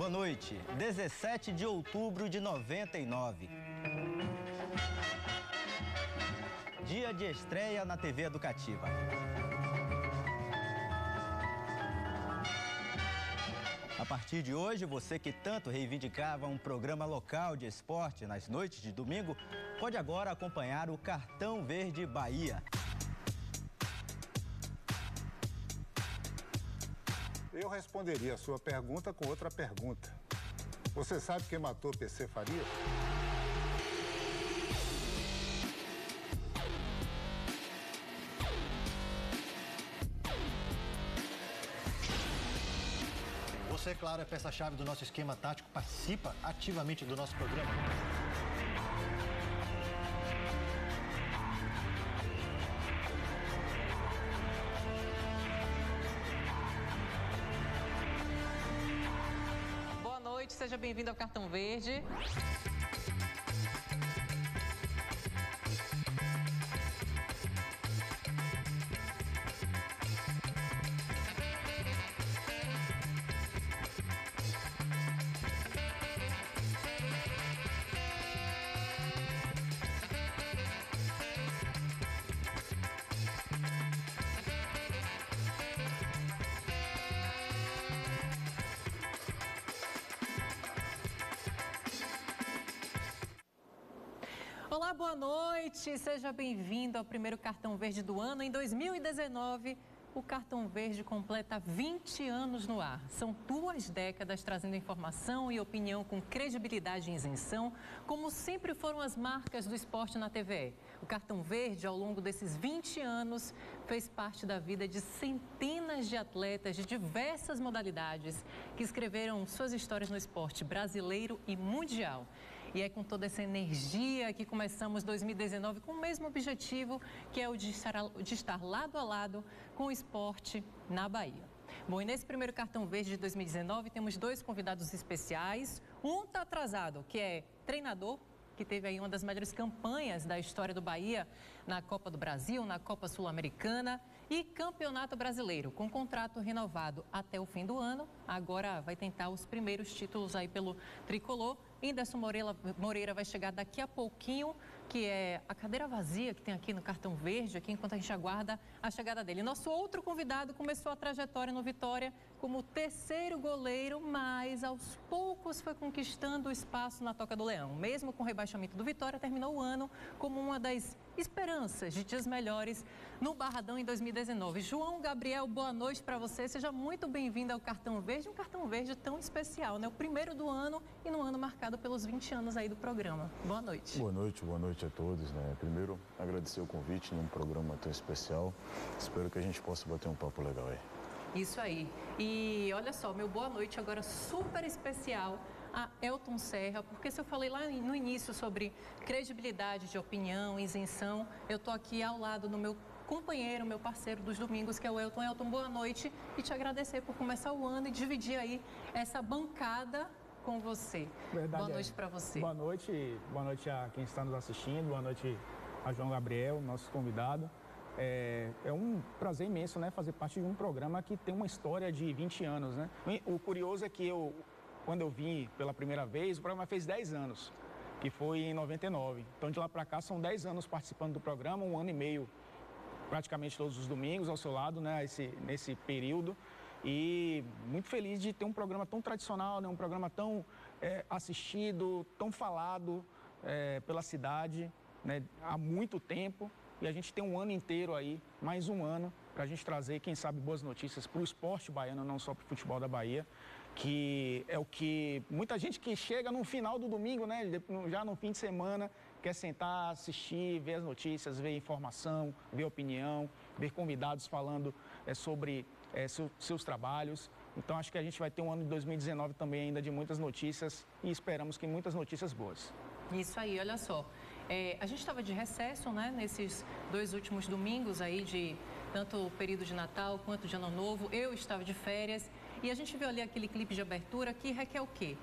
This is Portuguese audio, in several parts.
Boa noite. 17 de outubro de 99. Dia de estreia na TV Educativa. A partir de hoje, você que tanto reivindicava um programa local de esporte nas noites de domingo, pode agora acompanhar o Cartão Verde Bahia. Eu responderia a sua pergunta com outra pergunta. Você sabe quem matou PC Farias? Você, claro, é peça-chave do nosso esquema tático, participa ativamente do nosso programa. Boa noite, seja bem-vindo ao Cartão Verde. Olá, boa noite, seja bem-vindo ao primeiro Cartão Verde do ano. Em 2019, o Cartão Verde completa 20 anos no ar. São 2 décadas trazendo informação e opinião com credibilidade e isenção, como sempre foram as marcas do esporte na TVE. O Cartão Verde, ao longo desses 20 anos, fez parte da vida de centenas de atletas de diversas modalidades que escreveram suas histórias no esporte brasileiro e mundial. E é com toda essa energia que começamos 2019 com o mesmo objetivo, que é o de estar lado a lado com o esporte na Bahia. Bom, e nesse primeiro Cartão Verde de 2019 temos 2 convidados especiais. Um está atrasado, que é treinador, que teve aí uma das melhores campanhas da história do Bahia na Copa do Brasil, na Copa Sul-Americana e Campeonato Brasileiro, com contrato renovado até o fim do ano. Agora vai tentar os primeiros títulos aí pelo tricolor. Inderson Moreira vai chegar daqui a pouquinho, que é a cadeira vazia que tem aqui no Cartão Verde, aqui enquanto a gente aguarda a chegada dele. Nosso outro convidado começou a trajetória no Vitória como terceiro goleiro, mas aos poucos foi conquistando o espaço na Toca do Leão. Mesmo com o rebaixamento do Vitória, terminou o ano como uma das esperanças de dias melhores no Barradão em 2019. João Gabriel, boa noite para você. Seja muito bem-vindo ao Cartão Verde, um Cartão Verde tão especial, né? O primeiro do ano e no ano marcado pelos 20 anos aí do programa. Boa noite. Boa noite a todos, né? Primeiro, agradecer o convite num programa tão especial. Espero que a gente possa bater um papo legal aí. Isso aí. E olha só, meu boa noite agora super especial a Elton Serra, porque se eu falei lá no início sobre credibilidade de opinião, isenção, eu tô aqui ao lado do meu companheiro, meu parceiro dos domingos, que é o Elton. Elton, boa noite e te agradecer por começar o ano e dividir aí essa bancada com você. Verdade, boa noite para você. Boa noite a quem está nos assistindo, boa noite a João Gabriel, nosso convidado. É um prazer imenso, né, fazer parte de um programa que tem uma história de 20 anos, né? O curioso é que quando eu vim pela primeira vez, o programa fez 10 anos, que foi em 99. Então, de lá para cá, são 10 anos participando do programa, 1 ano e meio, praticamente todos os domingos ao seu lado, né, nesse período. E muito feliz de ter um programa tão tradicional, né, um programa tão assistido, tão falado pela cidade, né, há muito tempo. E a gente tem um ano inteiro aí, mais um ano, para a gente trazer, quem sabe, boas notícias para o esporte baiano, não só para o futebol da Bahia, que é o que muita gente que chega no final do domingo, né, já no fim de semana, quer sentar, assistir, ver as notícias, ver informação, ver opinião, ver convidados falando sobre seus trabalhos. Então, acho que a gente vai ter um ano de 2019 também ainda de muitas notícias e esperamos que muitas notícias boas. Isso aí, olha só. A gente estava de recesso, né, nesses 2 últimos domingos aí de tanto o período de Natal quanto de Ano Novo. Eu estava de férias e a gente viu ali aquele clipe de abertura que requer o quê?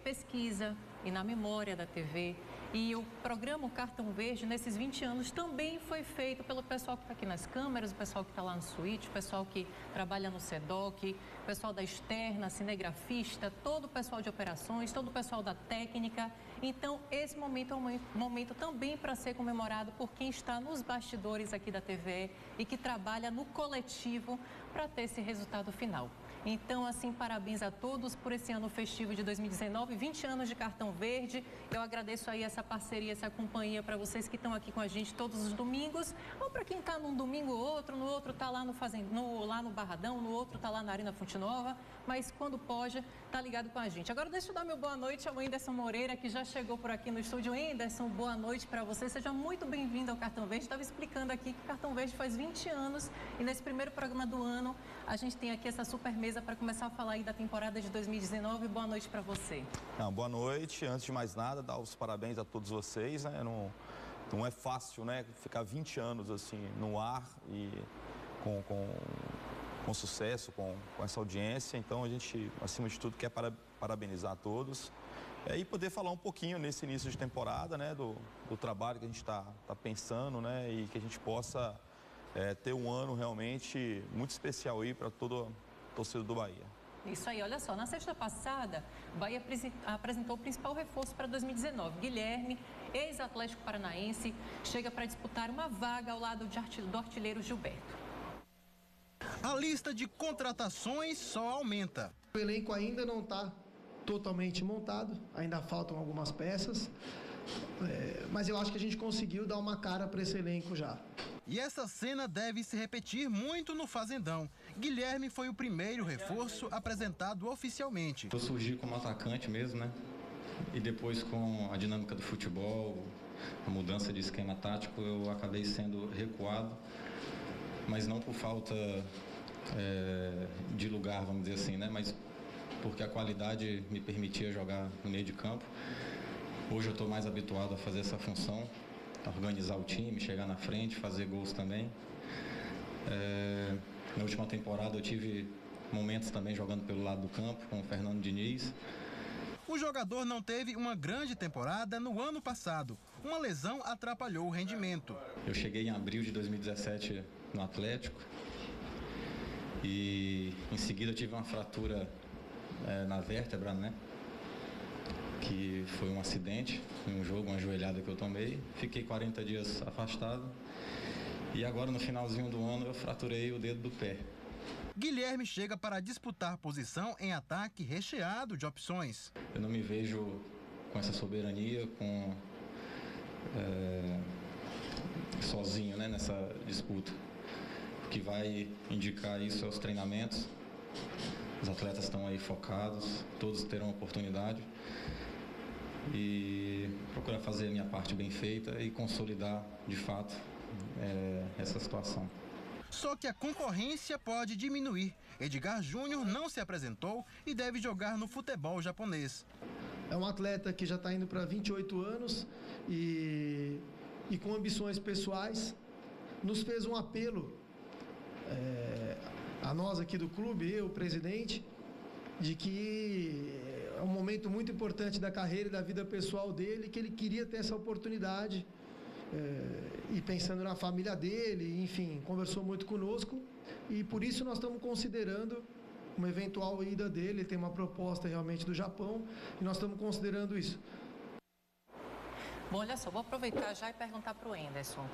Pesquisa, e na memória da TV. E o programa Cartão Verde, nesses 20 anos, também foi feito pelo pessoal que está aqui nas câmeras, o pessoal que está lá no suíte, o pessoal que trabalha no SEDOC, o pessoal da externa, cinegrafista, todo o pessoal de operações, todo o pessoal da técnica. Então, esse momento é um momento também para ser comemorado por quem está nos bastidores aqui da TVE e que trabalha no coletivo para ter esse resultado final. Então, assim, parabéns a todos por esse ano festivo de 2019, 20 anos de Cartão Verde. Eu agradeço aí essa parceria, essa companhia para vocês que estão aqui com a gente todos os domingos, ou para quem está num domingo ou outro, no outro está lá lá no Barradão, no outro está lá na Arena Fonte Nova, mas quando pode, tá ligado com a gente. Agora deixa eu dar meu boa noite ao Enderson Moreira, que já chegou por aqui no estúdio. Enderson, boa noite para você, seja muito bem-vindo ao Cartão Verde. Estava explicando aqui que o Cartão Verde faz 20 anos e nesse primeiro programa do ano a gente tem aqui essa super mesa para começar a falar aí da temporada de 2019. Boa noite para você. Boa noite. Antes de mais nada, dar os parabéns a todos vocês, né? Não é fácil, né? Ficar 20 anos assim no ar e com sucesso, com essa audiência. Então a gente, acima de tudo, quer parabenizar a todos. E poder falar um pouquinho nesse início de temporada, né? Do trabalho que a gente está pensando, né? E que a gente possa ter um ano realmente muito especial aí para todo torcedor do Bahia. Isso aí, olha só, na sexta passada, o Bahia apresentou o principal reforço para 2019. Guilherme, ex-Atlético Paranaense, chega para disputar uma vaga ao lado do artilheiro Gilberto. A lista de contratações só aumenta. O elenco ainda não está totalmente montado, ainda faltam algumas peças, mas eu acho que a gente conseguiu dar uma cara para esse elenco já. E essa cena deve se repetir muito no Fazendão. Guilherme foi o primeiro reforço apresentado oficialmente. Eu surgi como atacante mesmo, né? E depois, com a dinâmica do futebol, a mudança de esquema tático, eu acabei sendo recuado, mas não por falta de lugar, vamos dizer assim, né? Mas porque a qualidade me permitia jogar no meio de campo. Hoje eu estou mais habituado a fazer essa função, organizar o time, chegar na frente, fazer gols também. Na última temporada eu tive momentos também jogando pelo lado do campo, com o Fernando Diniz. O jogador não teve uma grande temporada no ano passado. Uma lesão atrapalhou o rendimento. Eu cheguei em abril de 2017 no Atlético e em seguida eu tive uma fratura na vértebra, né? Que foi um acidente em um jogo, uma joelhada que eu tomei. Fiquei 40 dias afastado e agora no finalzinho do ano eu fraturei o dedo do pé. Guilherme chega para disputar posição em ataque recheado de opções. Eu não me vejo com essa soberania, sozinho, né, nessa disputa. O que vai indicar isso é os treinamentos. Os atletas estão aí focados, todos terão oportunidade. E procurar fazer a minha parte bem feita e consolidar, de fato, essa situação. Só que a concorrência pode diminuir. Edgar Júnior não se apresentou e deve jogar no futebol japonês. É um atleta que já está indo para 28 anos e com ambições pessoais. Nos fez um apelo a nós aqui do clube, eu, o presidente, de que é um momento muito importante da carreira e da vida pessoal dele, que ele queria ter essa oportunidade, e pensando na família dele, enfim, conversou muito conosco e por isso nós estamos considerando uma eventual ida dele. Ele tem uma proposta realmente do Japão e nós estamos considerando isso. Bom, olha só, vou aproveitar já e perguntar para o Enderson.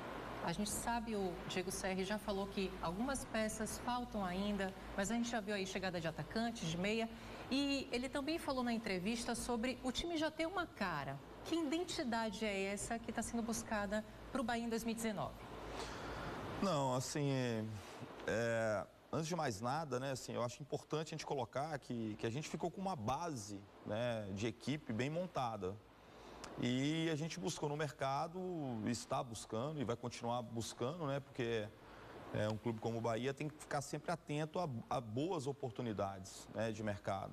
A gente sabe, o Diego Serri já falou que algumas peças faltam ainda, mas a gente já viu aí chegada de atacantes, de meia, e ele também falou na entrevista sobre o time já ter uma cara. Que identidade é essa que está sendo buscada para o Bahia em 2019? Não, assim, antes de mais nada, né, assim, eu acho importante a gente colocar que a gente ficou com uma base, né, de equipe bem montada. E a gente buscou no mercado, está buscando e vai continuar buscando, né? Porque um clube como o Bahia tem que ficar sempre atento a boas oportunidades, né, de mercado.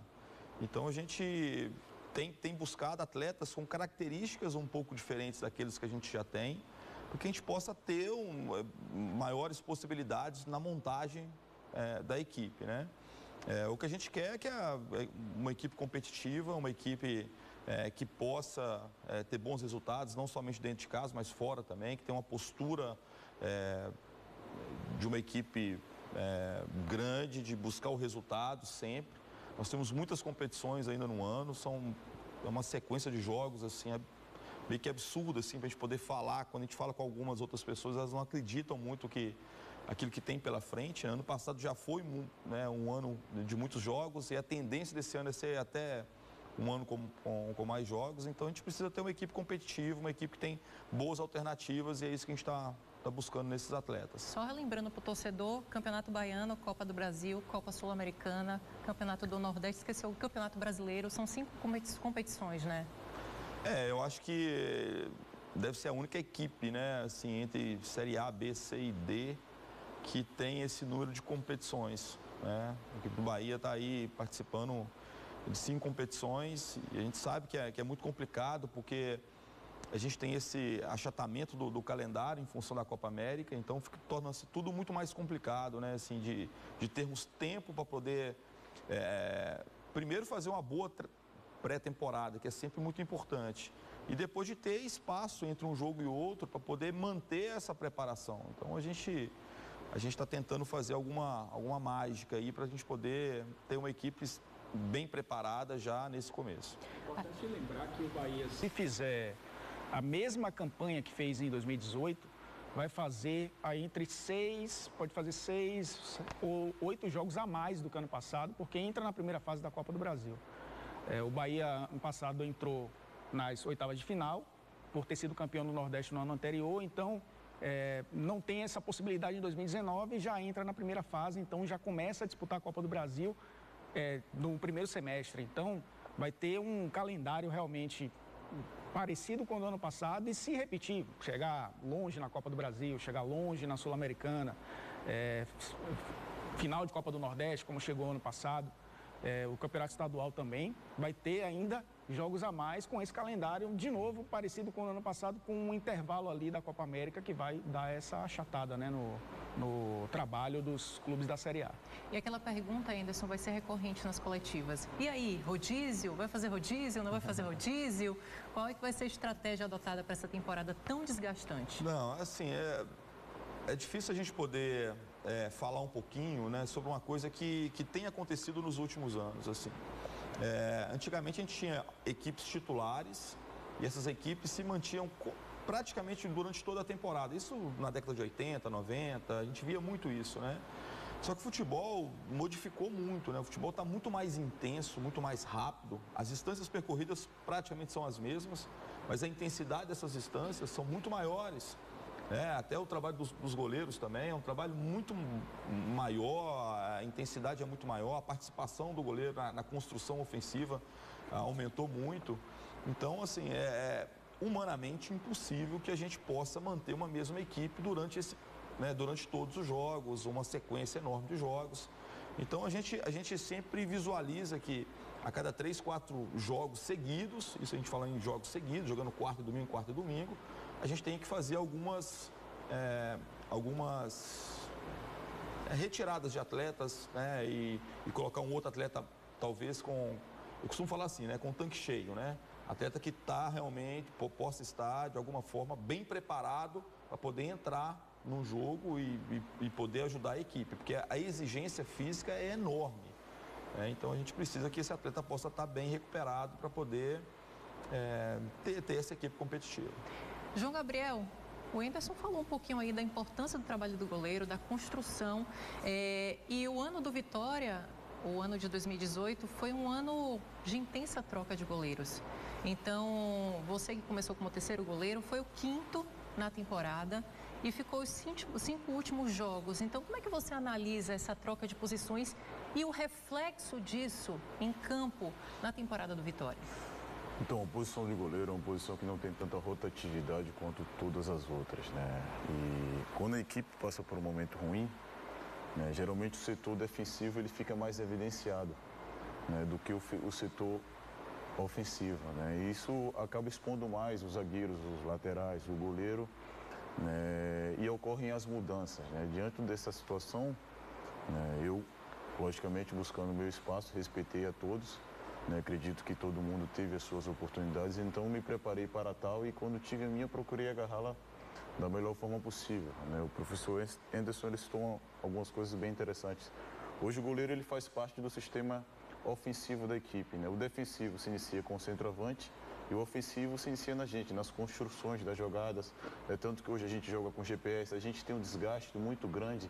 Então a gente tem buscado atletas com características um pouco diferentes daqueles que a gente já tem, para que a gente possa ter maiores possibilidades na montagem da equipe, né? O que a gente quer é que uma equipe competitiva, uma equipe que possa ter bons resultados, não somente dentro de casa, mas fora também, que tenha uma postura de uma equipe grande, de buscar o resultado sempre. Nós temos muitas competições ainda no ano, é uma sequência de jogos assim, meio que absurda assim, para a gente poder falar. Quando a gente fala com algumas outras pessoas, elas não acreditam muito aquilo que tem pela frente. Ano passado já foi um ano de muitos jogos e a tendência desse ano é ser até um ano com mais jogos. Então a gente precisa ter uma equipe competitiva, uma equipe que tem boas alternativas e é isso que a gente está buscando nesses atletas. Só relembrando para o torcedor, Campeonato Baiano, Copa do Brasil, Copa Sul-Americana, Campeonato do Nordeste, esqueceu o Campeonato Brasileiro, são 5 competições, né? Eu acho que deve ser a única equipe, né, assim, entre Série A, B, C e D, que tem esse número de competições, né? A equipe do Bahia está aí participando de 5 competições e a gente sabe que é muito complicado porque a gente tem esse achatamento do calendário em função da Copa América, então torna-se tudo muito mais complicado, né? Assim, de termos tempo para poder, primeiro, fazer uma boa pré-temporada, que é sempre muito importante, e depois de ter espaço entre um jogo e outro para poder manter essa preparação. Então, a gente está tentando fazer alguma mágica aí para a gente poder ter uma equipe bem preparada já nesse começo. É importante lembrar que o Bahia, se fizer a mesma campanha que fez em 2018, vai fazer aí pode fazer 6 ou 8 jogos a mais do que ano passado, porque entra na primeira fase da Copa do Brasil. O Bahia, ano passado, entrou nas oitavas de final, por ter sido campeão do Nordeste no ano anterior, então não tem essa possibilidade em 2019, já entra na primeira fase, então já começa a disputar a Copa do Brasil no primeiro semestre. Então, vai ter um calendário realmente parecido com o do ano passado e se repetir, chegar longe na Copa do Brasil, chegar longe na Sul-Americana, final de Copa do Nordeste, como chegou ano passado, o Campeonato Estadual também vai ter ainda jogos a mais com esse calendário, de novo, parecido com o ano passado, com um intervalo ali da Copa América que vai dar essa achatada, né, no trabalho dos clubes da Série A. E aquela pergunta, Anderson, vai ser recorrente nas coletivas. E aí, rodízio? Vai fazer rodízio? Não vai fazer rodízio? Qual é que vai ser a estratégia adotada para essa temporada tão desgastante? Não, assim, é difícil a gente poder falar um pouquinho, né, sobre uma coisa que tem acontecido nos últimos anos, assim. Antigamente a gente tinha equipes titulares e essas equipes se mantinham praticamente durante toda a temporada. Isso na década de 80, 90, a gente via muito isso, né? Só que o futebol modificou muito, né? O futebol está muito mais intenso, muito mais rápido. As distâncias percorridas praticamente são as mesmas, mas a intensidade dessas distâncias são muito maiores. Até o trabalho dos goleiros também é um trabalho muito maior, a intensidade é muito maior, a participação do goleiro na construção ofensiva aumentou muito. Então, assim, é humanamente impossível que a gente possa manter uma mesma equipe durante todos os jogos, uma sequência enorme de jogos. Então, a gente sempre visualiza que a cada 3, 4 jogos seguidos, isso a gente fala em jogos seguidos, jogando quarta e domingo, a gente tem que fazer algumas retiradas de atletas, né, e colocar um outro atleta, talvez eu costumo falar assim, né, com o tanque cheio, né? Atleta que possa estar, de alguma forma, bem preparado para poder entrar no jogo e poder ajudar a equipe, porque a exigência física é enorme. Então, a gente precisa que esse atleta possa estar bem recuperado para poder ter essa equipe competitiva. João Gabriel, o Anderson falou um pouquinho aí da importância do trabalho do goleiro, da construção, e o ano do Vitória, o ano de 2018, foi um ano de intensa troca de goleiros. Então, você que começou como terceiro goleiro, foi o 5º na temporada e ficou os 5 últimos jogos. Então, como é que você analisa essa troca de posições e o reflexo disso em campo na temporada do Vitória? Então, a posição de goleiro é uma posição que não tem tanta rotatividade quanto todas as outras, né? E quando a equipe passa por um momento ruim, né, geralmente o setor defensivo ele fica mais evidenciado, né, do que o setor ofensivo, né? E isso acaba expondo mais os zagueiros, os laterais, o goleiro, né, e ocorrem as mudanças, né? Diante dessa situação, né, eu, logicamente, buscando o meu espaço, respeitei a todos, né? Acredito que todo mundo teve as suas oportunidades, então me preparei para tal e quando tive a minha, procurei agarrá-la da melhor forma possível, né? O professor Anderson, ele citou algumas coisas bem interessantes. Hoje o goleiro, ele faz parte do sistema ofensivo da equipe, né? O defensivo se inicia com o centroavante e o ofensivo se inicia na gente, nas construções das jogadas. É tanto que hoje a gente joga com GPS, a gente tem um desgaste muito grande,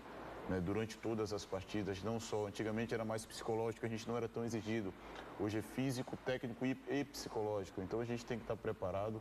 né, durante todas as partidas, não só. Antigamente era mais psicológico, a gente não era tão exigido. Hoje é físico, técnico e psicológico. Então a gente tem que estar preparado,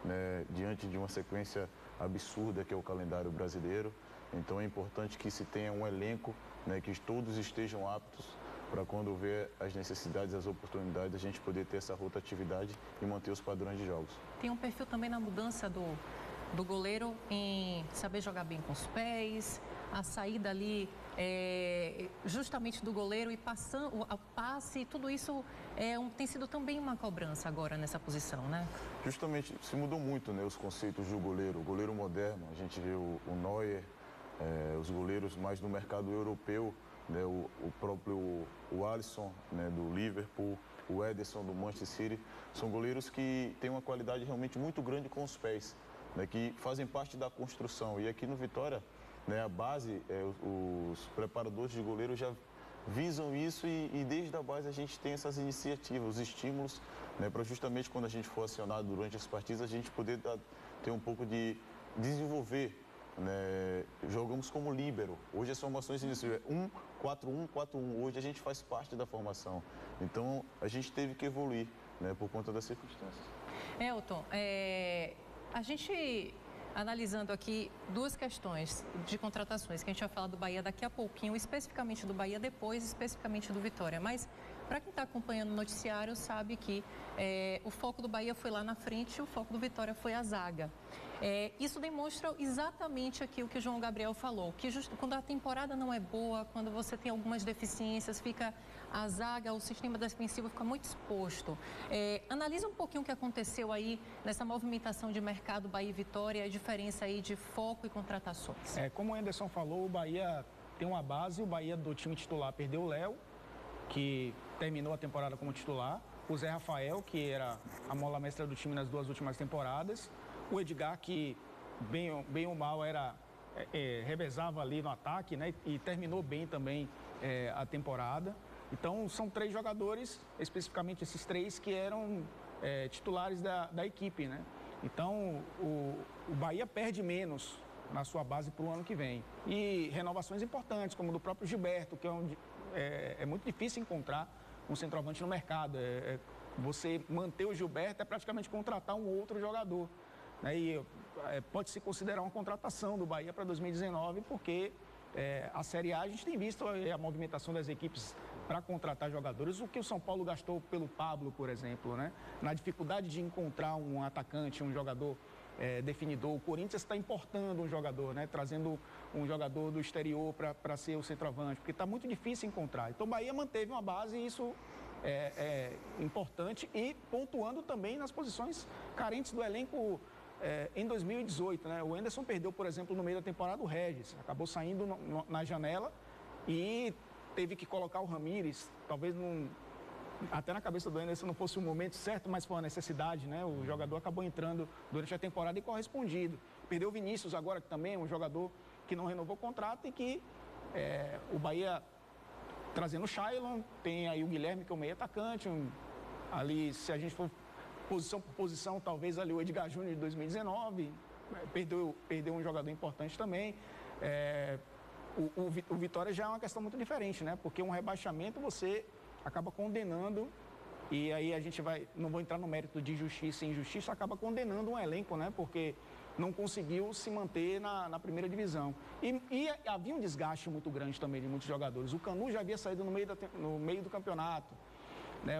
né, diante de uma sequência absurda que é o calendário brasileiro. Então é importante que se tenha um elenco, né, que todos estejam aptos para quando houver as necessidades, as oportunidades, a gente poder ter essa rotatividade e manter os padrões de jogos. Tem um perfil também na mudança do goleiro em saber jogar bem com os pés, a saída ali justamente do goleiro e passando o passe, tudo isso tem sido também uma cobrança agora nessa posição, né? Justamente, se mudou muito, né, os conceitos do goleiro. O goleiro moderno, a gente vê o Neuer, os goleiros mais no mercado europeu, né, o próprio Alisson, né, do Liverpool, o Ederson do Manchester City, são goleiros que têm uma qualidade realmente muito grande com os pés, né, que fazem parte da construção. E aqui no Vitória, né, a base, os preparadores de goleiro já visam isso e desde a base a gente tem essas iniciativas, os estímulos, né, para justamente quando a gente for acionado durante as partidas, a gente poder ter um pouco de desenvolver, né, jogamos como líbero. Hoje as formações iniciam 1-4-1, 4-1. Hoje a gente faz parte da formação. Então a gente teve que evoluir, né, por conta das circunstâncias. Elton, a gente analisando aqui duas questões de contratações, que a gente vai falar do Bahia daqui a pouquinho, especificamente do Bahia, depois especificamente do Vitória. Mas para quem está acompanhando o noticiário sabe que o foco do Bahia foi lá na frente e o foco do Vitória foi a zaga. Isso demonstra exatamente aqui o que o João Gabriel falou, que quando a temporada não é boa, quando você tem algumas deficiências, fica a zaga, o sistema defensivo fica muito exposto. Analisa um pouquinho o que aconteceu aí nessa movimentação de mercado Bahia e Vitória, a diferença aí de foco e contratações. Como o Anderson falou, o Bahia tem uma base, o Bahia do time titular perdeu o Léo, que terminou a temporada como titular, o Zé Rafael, que era a mola mestra do time nas duas últimas temporadas, o Edgar, que bem ou mal revezava ali no ataque, né, e terminou bem também a temporada. Então são 3 jogadores, especificamente esses 3 que eram titulares da equipe, né? Então o Bahia perde menos na sua base para o ano que vem. E renovações importantes, como do próprio Gilberto, que é muito difícil encontrar um centroavante no mercado. Você manter o Gilberto é praticamente contratar um outro jogador, né? E pode-se considerar uma contratação do Bahia para 2019, porque a Série A a gente tem visto a movimentação das equipes para contratar jogadores, o que o São Paulo gastou pelo Pablo, por exemplo, né? Na dificuldade de encontrar um atacante, um jogador definidor. O Corinthians está importando um jogador, né? Trazendo um jogador do exterior para ser o centroavante, porque está muito difícil encontrar. Então o Bahia manteve uma base e isso é importante, e pontuando também nas posições carentes do elenco. Em 2018, né, o Anderson perdeu, por exemplo, no meio da temporada o Regis, acabou saindo na janela e teve que colocar o Ramires, talvez até na cabeça do Anderson não fosse o momento certo, mas foi uma necessidade, né? O jogador acabou entrando durante a temporada e correspondido. Perdeu o Vinícius agora, que também é um jogador que não renovou o contrato, e que o Bahia trazendo o Shailon, tem aí o Guilherme, que é o meio atacante, ali, se a gente for posição por posição, talvez ali o Edgar Júnior de 2019, perdeu um jogador importante também. O Vitória já é uma questão muito diferente, né? Porque um rebaixamento você acaba condenando, e aí a gente não vou entrar no mérito de justiça e injustiça, acaba condenando um elenco, né? Porque não conseguiu se manter na primeira divisão. E havia um desgaste muito grande também de muitos jogadores. O Canu já havia saído no meio do campeonato, né?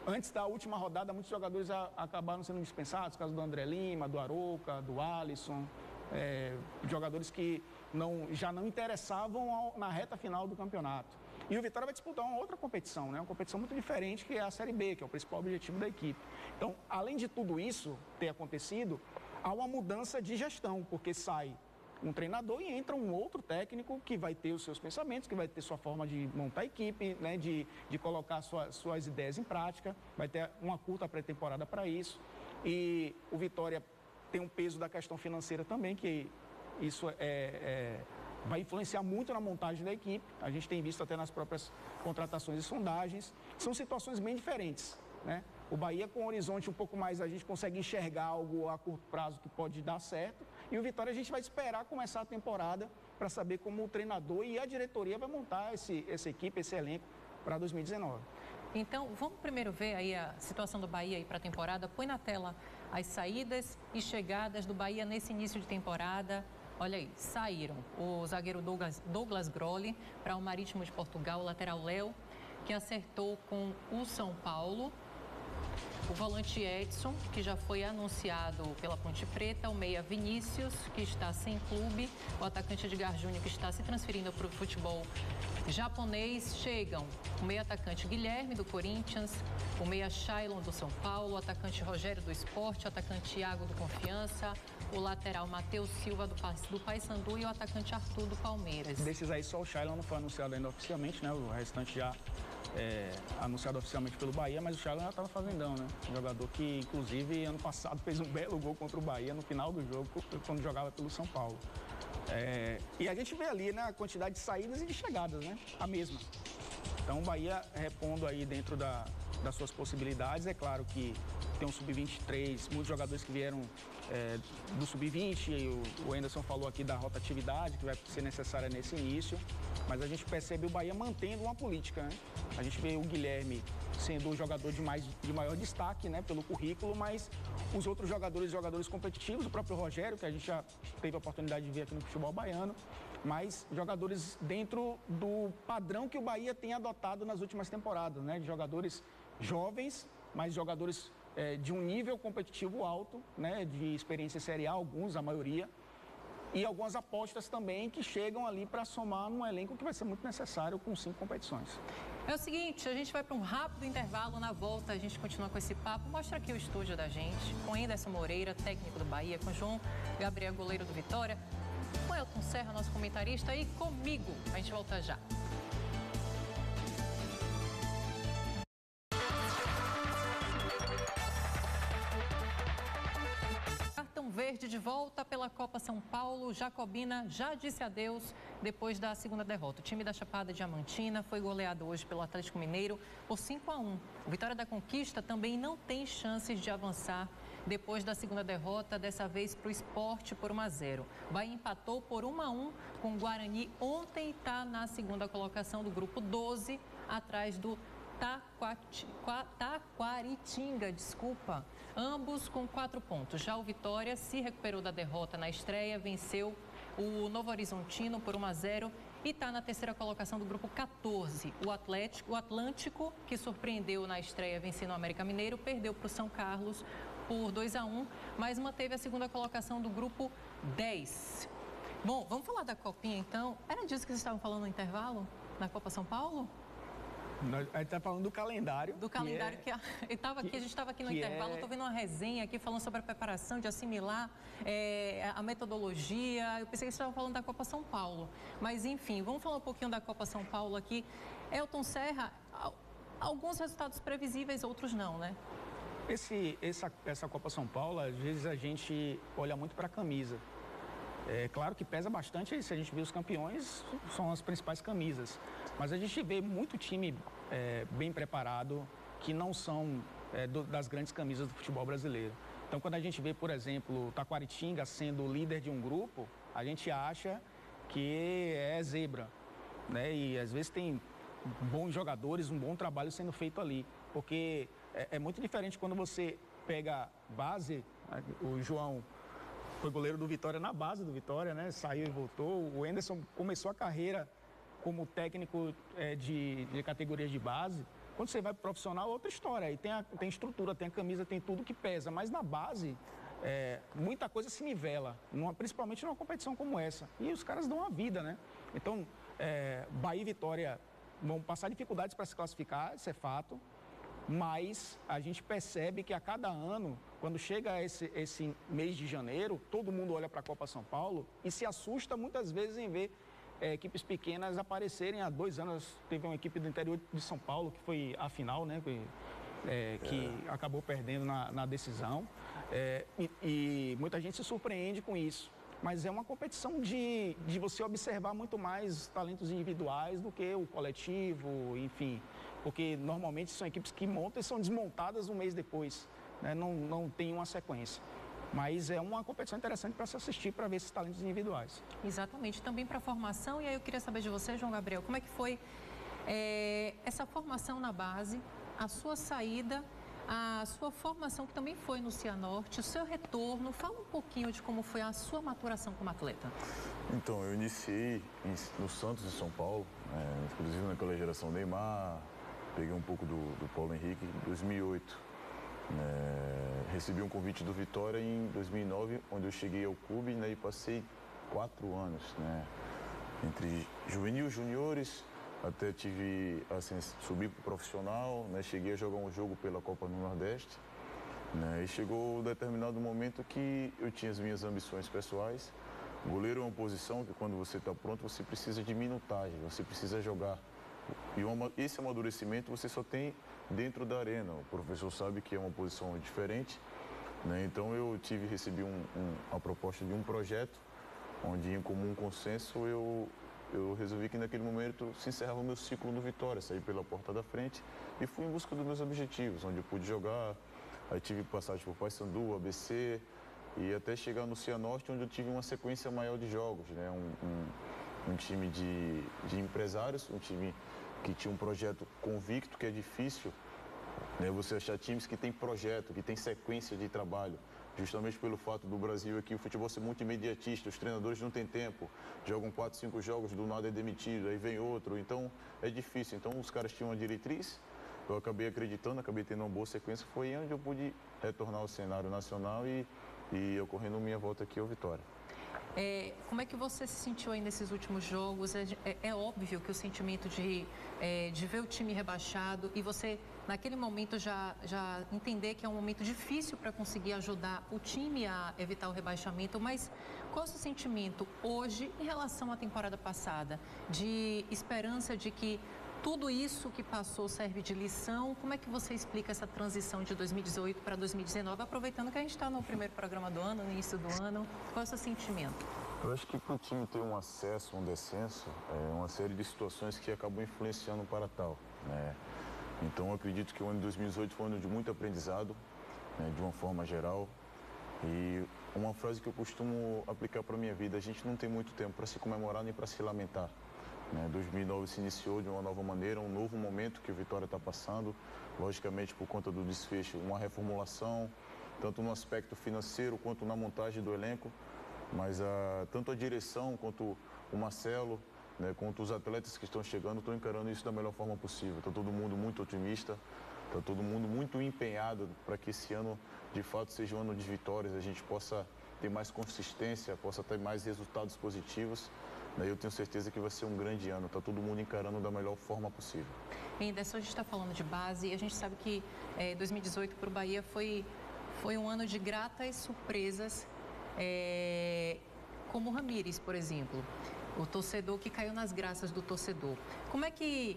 Antes da última rodada, muitos jogadores acabaram sendo dispensados, caso do André Lima, do Arouca, do Alisson, jogadores que já não interessavam na reta final do campeonato. E o Vitória vai disputar uma outra competição, né? Uma competição muito diferente, que é a Série B, que é o principal objetivo da equipe. Então, além de tudo isso ter acontecido, há uma mudança de gestão, porque sai um treinador e entra um outro técnico que vai ter os seus pensamentos, que vai ter sua forma de montar a equipe, né, de colocar suas ideias em prática, vai ter uma curta pré-temporada para isso. E o Vitória tem um peso da questão financeira também, que isso vai influenciar muito na montagem da equipe. A gente tem visto até nas próprias contratações e sondagens. São situações bem diferentes, né? O Bahia, com o horizonte um pouco mais, a gente consegue enxergar algo a curto prazo que pode dar certo. E o Vitória, a gente vai esperar começar a temporada para saber como o treinador e a diretoria vai montar essa equipe, esse elenco para 2019. Então, vamos primeiro ver aí a situação do Bahia para a temporada. Põe na tela as saídas e chegadas do Bahia nesse início de temporada. Olha aí, saíram o zagueiro Douglas Grolli para o Marítimo de Portugal, o lateral Léo, que acertou com o São Paulo. O volante Edson, que já foi anunciado pela Ponte Preta, o meia Vinícius, que está sem clube, o atacante Edgar Júnior, que está se transferindo para o futebol japonês. Chegam o meia atacante Guilherme, do Corinthians, o meia Shailon, do São Paulo, o atacante Rogério, do Sport, o atacante Thiago, do Confiança, o lateral Matheus Silva, do Paysandu, e o atacante Arthur, do Palmeiras. Desses aí, só o Shailon não foi anunciado ainda oficialmente, né? O restante já anunciado oficialmente pelo Bahia, mas o Shailon já estava fazendão, né? Um jogador que, inclusive, ano passado fez um belo gol contra o Bahia no final do jogo, quando jogava pelo São Paulo. E a gente vê ali, né, a quantidade de saídas e de chegadas, né? A mesma. Então, o Bahia repondo aí dentro das suas possibilidades. É claro que tem um sub-23, muitos jogadores que vieram do sub-20, o Anderson falou aqui da rotatividade que vai ser necessária nesse início, mas a gente percebe o Bahia mantendo uma política, né? A gente vê o Guilherme sendo o jogador de maior destaque, né, pelo currículo, mas os outros jogadores competitivos, o próprio Rogério, que a gente já teve a oportunidade de ver aqui no futebol baiano, mas jogadores dentro do padrão que o Bahia tem adotado nas últimas temporadas, né, de jogadores jovens, mas jogadores de um nível competitivo alto, né, de experiência Série A, alguns, a maioria, e algumas apostas também que chegam ali para somar num elenco que vai ser muito necessário com 5 competições. É o seguinte, a gente vai para um rápido intervalo. Na volta a gente continua com esse papo. Mostra aqui o estúdio da gente, com Anderson Moreira, técnico do Bahia, com João Gabriel, goleiro do Vitória, com Elton Serra, nosso comentarista, e comigo. A gente volta já. Verde de volta pela Copa São Paulo. Jacobina já disse adeus depois da segunda derrota. O time da Chapada Diamantina foi goleado hoje pelo Atlético Mineiro por 5-1. O Vitória da Conquista também não tem chances de avançar depois da segunda derrota, dessa vez para o Sport por 1-0. O Bahia empatou por 1-1 com o Guarani ontem, está na segunda colocação do grupo 12, atrás do Taquaritinga, ambos com 4 pontos. Já o Vitória se recuperou da derrota na estreia, venceu o Novo Horizontino por 1-0 e está na terceira colocação do grupo 14. O Atlântico, que surpreendeu na estreia vencendo o América Mineiro, perdeu para o São Carlos por 2-1, mas manteve a segunda colocação do grupo 10. Bom, vamos falar da Copinha então. Era disso que vocês estavam falando no intervalo, na Copa São Paulo? A gente está falando do calendário. Do calendário que a gente estava aqui no intervalo, estou vendo uma resenha aqui falando sobre a preparação, de assimilar a metodologia. Eu pensei que vocês estavam falando da Copa São Paulo. Mas, enfim, vamos falar um pouquinho da Copa São Paulo aqui. Elton Serra, alguns resultados previsíveis, outros não, né? Essa Copa São Paulo, às vezes a gente olha muito para a camisa. É claro que pesa bastante, se a gente vê os campeões, são as principais camisas. Mas a gente vê muito time bem preparado, que não são das grandes camisas do futebol brasileiro. Então, quando a gente vê, por exemplo, o Taquaritinga sendo o líder de um grupo, a gente acha que é zebra, né? E às vezes tem bons jogadores, um bom trabalho sendo feito ali. Porque é muito diferente quando você pega base, o João foi goleiro do Vitória na base do Vitória, né? Saiu e voltou. O Anderson começou a carreira como técnico de categorias de base. Quando você vai pro profissional, é outra história. Aí tem estrutura, tem a camisa, tem tudo que pesa. Mas na base, muita coisa se nivela, principalmente numa competição como essa. E os caras dão a vida, né? Então, Bahia e Vitória vão passar dificuldades para se classificar, isso é fato. Mas a gente percebe que a cada ano, quando chega esse mês de janeiro, todo mundo olha para a Copa São Paulo e se assusta muitas vezes em ver equipes pequenas aparecerem. Há 2 anos teve uma equipe do interior de São Paulo que foi a final, né? Que acabou perdendo na decisão. E muita gente se surpreende com isso. Mas é uma competição de você observar muito mais talentos individuais do que o coletivo, enfim. Porque normalmente são equipes que montam e são desmontadas um mês depois, né? Não tem uma sequência. Mas é uma competição interessante para se assistir, para ver esses talentos individuais. Exatamente, também para a formação. E aí eu queria saber de você, João Gabriel, como é que foi essa formação na base, a sua saída, a sua formação, que também foi no Cianorte, o seu retorno. Fala um pouquinho de como foi a sua maturação como atleta. Então, eu iniciei no Santos de São Paulo, inclusive naquela geração Neymar, peguei um pouco do Paulo Henrique em 2008. Recebi um convite do Vitória em 2009, onde eu cheguei ao clube, né, e passei 4 anos, né, entre juvenil, juniores, até tive assim, subi para o profissional, né, cheguei a jogar um jogo pela Copa do Nordeste, né, e chegou um determinado momento que eu tinha as minhas ambições pessoais. O goleiro é uma posição que, quando você está pronto, você precisa de minutagem, você precisa jogar. E esse amadurecimento você só tem dentro da arena. O professor sabe que é uma posição diferente, né? Então eu recebi a proposta de um projeto, onde em comum consenso eu resolvi que naquele momento se encerrava o meu ciclo no Vitória. Saí pela porta da frente e fui em busca dos meus objetivos, onde eu pude jogar. Aí tive passagem por Paysandu, ABC e até chegar no Cianorte, onde eu tive uma sequência maior de jogos, né? Um time de empresários, um time que tinha um projeto convicto, que é difícil, né, você achar times que tem projeto, que tem sequência de trabalho, justamente pelo fato do Brasil aqui, o futebol ser muito imediatista, os treinadores não têm tempo, jogam 4, 5 jogos, do nada é demitido, aí vem outro, então é difícil. Então os caras tinham uma diretriz, eu acabei acreditando, acabei tendo uma boa sequência, foi onde eu pude retornar ao cenário nacional e ocorrendo minha volta aqui ao Vitória. Como é que você se sentiu aí nesses últimos jogos? É óbvio que o sentimento de ver o time rebaixado e você, naquele momento, já entender que é um momento difícil para conseguir ajudar o time a evitar o rebaixamento, mas qual é o seu sentimento hoje em relação à temporada passada? De esperança de que tudo isso que passou serve de lição? Como é que você explica essa transição de 2018 para 2019, aproveitando que a gente está no primeiro programa do ano, no início do ano? Qual é o seu sentimento? Eu acho que para o time ter um acesso, um descenso, é uma série de situações que acabam influenciando para tal, né? Então, eu acredito que o ano de 2018 foi um ano de muito aprendizado, né, de uma forma geral. E uma frase que eu costumo aplicar para a minha vida: a gente não tem muito tempo para se comemorar nem para se lamentar. 2009 se iniciou de uma nova maneira, um novo momento que o Vitória está passando, logicamente por conta do desfecho, uma reformulação, tanto no aspecto financeiro quanto na montagem do elenco, mas tanto a direção quanto o Marcelo, né, quanto os atletas que estão chegando, estão encarando isso da melhor forma possível. Está todo mundo muito otimista, está todo mundo muito empenhado para que esse ano, de fato, seja um ano de vitórias, a gente possa ter mais consistência, possa ter mais resultados positivos. Eu tenho certeza que vai ser um grande ano, está todo mundo encarando da melhor forma possível. Anderson, a gente está falando de base e a gente sabe que 2018 para o Bahia foi um ano de gratas surpresas, como o Ramires, por exemplo, o torcedor que caiu nas graças do torcedor. Como é que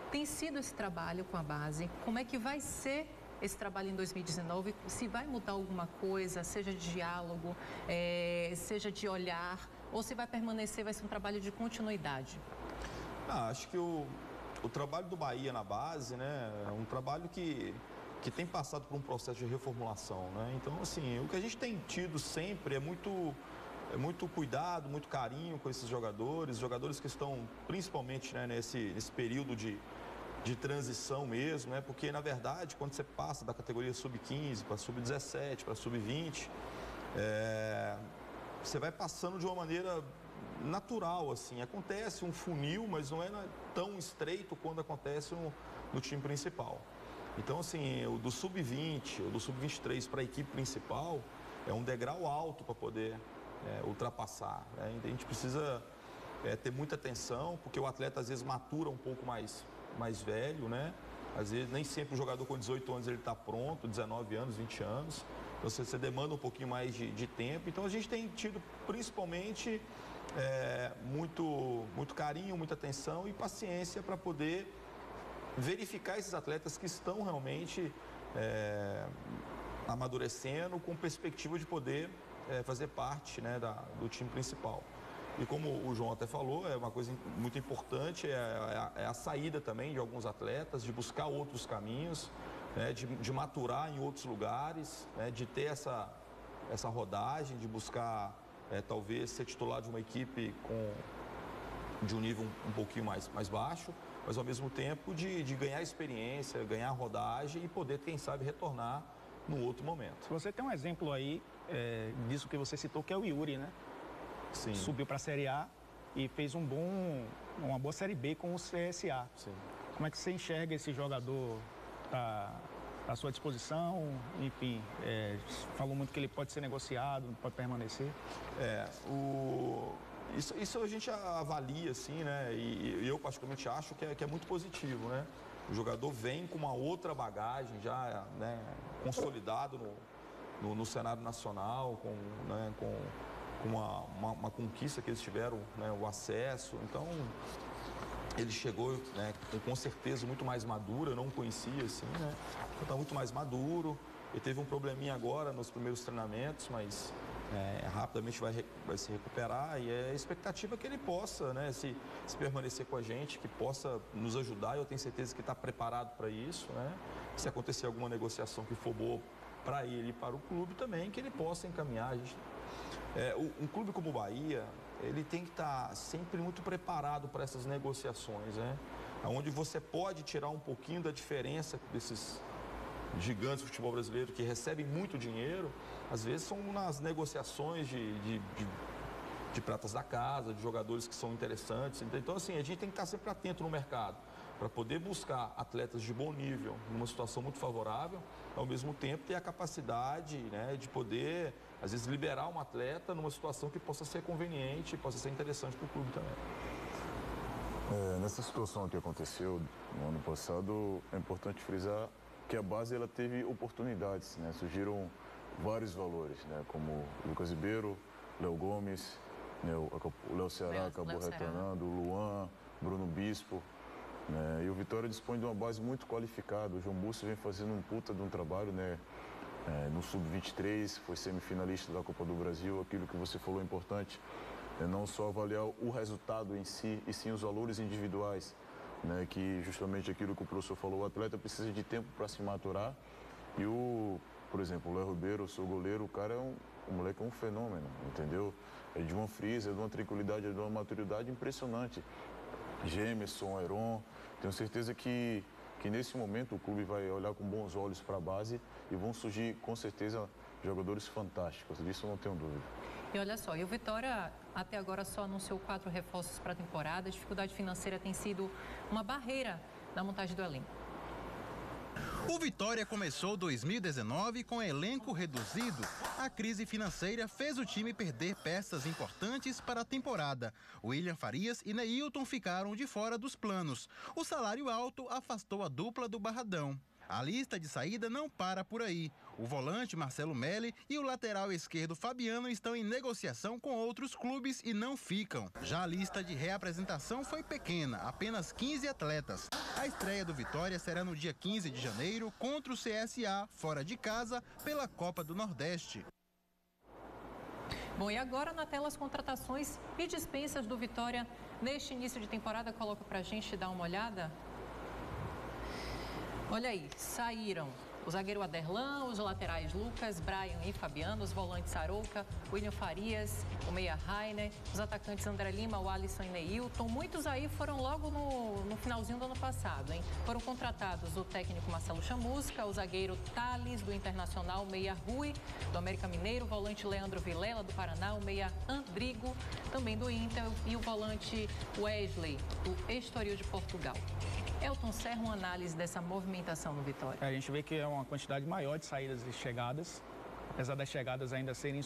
tem sido esse trabalho com a base? Como é que vai ser esse trabalho em 2019? Se vai mudar alguma coisa, seja de diálogo, seja de olhar, ou se vai permanecer, vai ser um trabalho de continuidade? Acho que o trabalho do Bahia na base, né, é um trabalho que tem passado por um processo de reformulação, né? Então, assim, o que a gente tem tido sempre é muito cuidado, muito carinho com esses jogadores que estão principalmente, né, nesse período de transição mesmo, né? Porque, na verdade, quando você passa da categoria sub-15 para sub-17, para sub-20, você vai passando de uma maneira natural, assim. Acontece um funil, mas não é tão estreito quando acontece no time principal. Então, assim, o do sub-20 ou do sub-23 para a equipe principal é um degrau alto para poder ultrapassar, né? A gente precisa ter muita atenção, porque o atleta às vezes matura um pouco mais velho, né? Às vezes, nem sempre o jogador com 18 anos ele está pronto, 19 anos, 20 anos. Então, você demanda um pouquinho mais de tempo. Então, a gente tem tido, principalmente, muito carinho, muita atenção e paciência para poder verificar esses atletas que estão realmente amadurecendo com perspectiva de poder fazer parte, né, do time principal. E como o João até falou, é uma coisa muito importante, é a saída também de alguns atletas, de buscar outros caminhos, né, de maturar em outros lugares, né, de ter essa rodagem, de buscar talvez ser titular de uma equipe de um nível um pouquinho mais baixo, mas ao mesmo tempo de ganhar experiência, ganhar rodagem e poder, quem sabe, retornar no outro momento. Você tem um exemplo aí disso que você citou, que é o Yuri, né? Sim. Subiu para a Série A e fez uma boa Série B com o CSA. Sim. Como é que você enxerga esse jogador à sua disposição? Enfim, falou muito que ele pode ser negociado, pode permanecer. Isso a gente avalia, assim, né? E eu particularmente acho que é muito positivo, né? O jogador vem com uma outra bagagem já, né, consolidado no cenário nacional, com uma conquista que eles tiveram, né, o acesso. Então, ele chegou, né, com certeza muito mais maduro, eu não o conhecia assim, né? Está muito mais maduro. Ele teve um probleminha agora nos primeiros treinamentos, mas rapidamente vai se recuperar e é a expectativa que ele possa, né, se permanecer com a gente, que possa nos ajudar. Eu tenho certeza que está preparado para isso, né? Se acontecer alguma negociação que for boa para ele e para o clube também, que ele possa encaminhar. Um clube como o Bahia, ele tem que estar sempre muito preparado para essas negociações, né? Onde você pode tirar um pouquinho da diferença desses gigantes do futebol brasileiro que recebem muito dinheiro, às vezes são nas negociações de pratas da casa, de jogadores que são interessantes. Então, assim, a gente tem que estar sempre atento no mercado para poder buscar atletas de bom nível, numa situação muito favorável, ao mesmo tempo ter a capacidade, né, de poder, às vezes, liberar um atleta numa situação que possa ser conveniente, possa ser interessante para o clube também. Nessa situação que aconteceu no ano passado, é importante frisar que a base ela teve oportunidades, né? Surgiram vários valores, né? Como Lucas Ribeiro, Léo Gomes, né? O Léo Ceará acabou retornando, o Luan, Bruno Bispo, né? E o Vitória dispõe de uma base muito qualificada. O João Búcio vem fazendo um puta de um trabalho, né? No Sub-23, foi semifinalista da Copa do Brasil. Aquilo que você falou é importante, não só avaliar o resultado em si, e sim os valores individuais, né, que justamente aquilo que o professor falou, o atleta precisa de tempo para se maturar. E por exemplo, o Léo Ribeiro, eu sou goleiro, o cara o moleque é um fenômeno, entendeu? É de uma frieza, é de uma tranquilidade, é de uma maturidade impressionante. Gemerson, Heron, tenho certeza que nesse momento o clube vai olhar com bons olhos para a base e vão surgir, com certeza, jogadores fantásticos, disso eu não tenho dúvida. E olha só, e o Vitória até agora só anunciou 4 reforços para a temporada. A dificuldade financeira tem sido uma barreira na montagem do elenco. O Vitória começou 2019 com elenco reduzido. A crise financeira fez o time perder peças importantes para a temporada. William Farias e Neilton ficaram de fora dos planos. O salário alto afastou a dupla do Barradão. A lista de saída não para por aí. O volante Marcelo Melli e o lateral esquerdo Fabiano estão em negociação com outros clubes e não ficam. Já a lista de reapresentação foi pequena, apenas 15 atletas. A estreia do Vitória será no dia 15 de janeiro contra o CSA, fora de casa, pela Copa do Nordeste. Bom, e agora na tela as contratações e dispensas do Vitória neste início de temporada. Coloca pra gente dar uma olhada. Olha aí, saíram o zagueiro Aderlan, os laterais Lucas, Brian e Fabiano, os volantes Arouca, William Farias, o meia Rainer, os atacantes André Lima, o Alisson e Neilton. Muitos aí foram logo no finalzinho do ano passado, hein? Foram contratados o técnico Marcelo Chamusca, o zagueiro Thales, do Internacional, o meia Rui, do América Mineiro, o volante Leandro Vilela, do Paraná, o meia Andrigo, também do Inter, e o volante Wesley, do Estoril de Portugal. Elton, Serra, uma análise dessa movimentação no Vitória. A gente vê que é uma quantidade maior de saídas e chegadas, apesar das chegadas ainda serem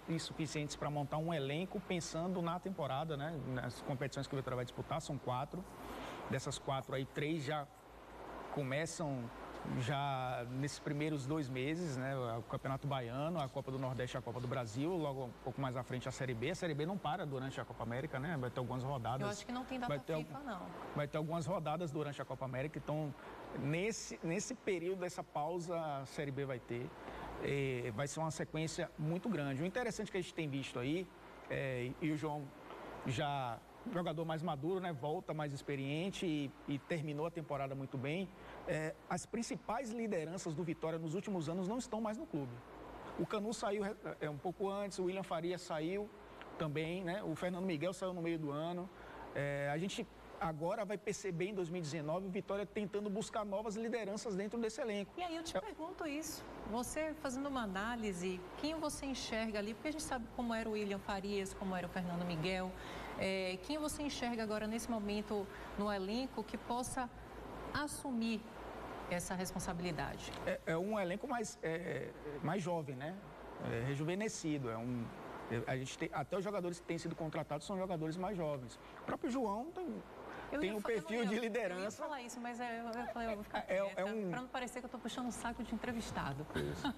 insuficientes para montar um elenco pensando na temporada, né? Nas competições que o Vitória vai disputar, são 4. Dessas 4 aí, 3 já começam já nesses primeiros 2 meses, né? O Campeonato Baiano, a Copa do Nordeste e a Copa do Brasil, logo um pouco mais à frente a Série B. A Série B não para durante a Copa América, né? Vai ter algumas rodadas. Eu acho que não tem data FIFA, não. Vai ter algumas rodadas durante a Copa América, então nesse período dessa pausa a Série B vai ter. Vai ser uma sequência muito grande. O interessante que a gente tem visto aí, e o João já jogador mais maduro, né? Volta mais experiente e terminou a temporada muito bem. As principais lideranças do Vitória nos últimos anos não estão mais no clube. O Canu saiu um pouco antes, o William Farias saiu também, né? O Fernando Miguel saiu no meio do ano. A gente agora vai perceber em 2019 o Vitória tentando buscar novas lideranças dentro desse elenco. E aí eu te pergunto isso, você fazendo uma análise, quem você enxerga ali? Porque a gente sabe como era o William Farias, como era o Fernando Miguel. Quem você enxerga agora nesse momento no elenco que possa assumir essa responsabilidade? É um elenco mais jovem, né? Rejuvenescido. A gente tem, até os jogadores que têm sido contratados são jogadores mais jovens. O próprio João tem um perfil de liderança. Eu ia falar isso, mas eu falei, eu vou ficar quieta, para não parecer que eu estou puxando o saco de entrevistado.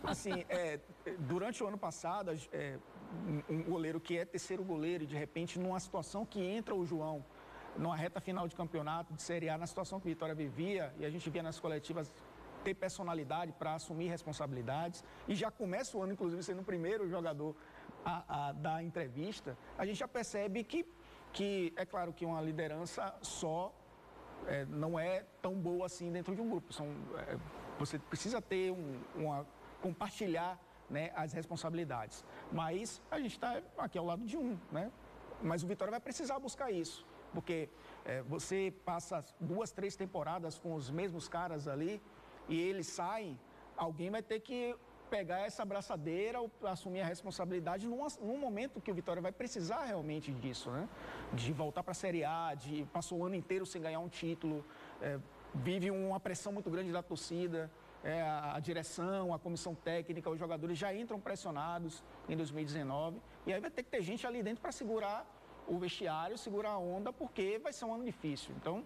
Assim, durante o ano passado, um goleiro que é terceiro goleiro e de repente numa situação que entra o João numa reta final de campeonato de Série A, na situação que o Vitória vivia, e a gente via nas coletivas ter personalidade para assumir responsabilidades, e já começa o ano, inclusive, sendo o primeiro jogador a dar entrevista, a gente já percebe que é claro que uma liderança só não é tão boa assim dentro de um grupo. Você precisa ter compartilhar, né, as responsabilidades. Mas a gente está aqui ao lado de né? Mas o Vitória vai precisar buscar isso. Porque você passa 2, 3 temporadas com os mesmos caras ali e eles saem, alguém vai ter que pegar essa braçadeira ou assumir a responsabilidade num momento que o Vitória vai precisar realmente disso, né? De voltar para a Série A, passou o ano inteiro sem ganhar um título, vive uma pressão muito grande da torcida, a direção, a comissão técnica, os jogadores já entram pressionados em 2019 e aí vai ter que ter gente ali dentro para segurar o vestiário, segurar a onda, porque vai ser um ano difícil. Então,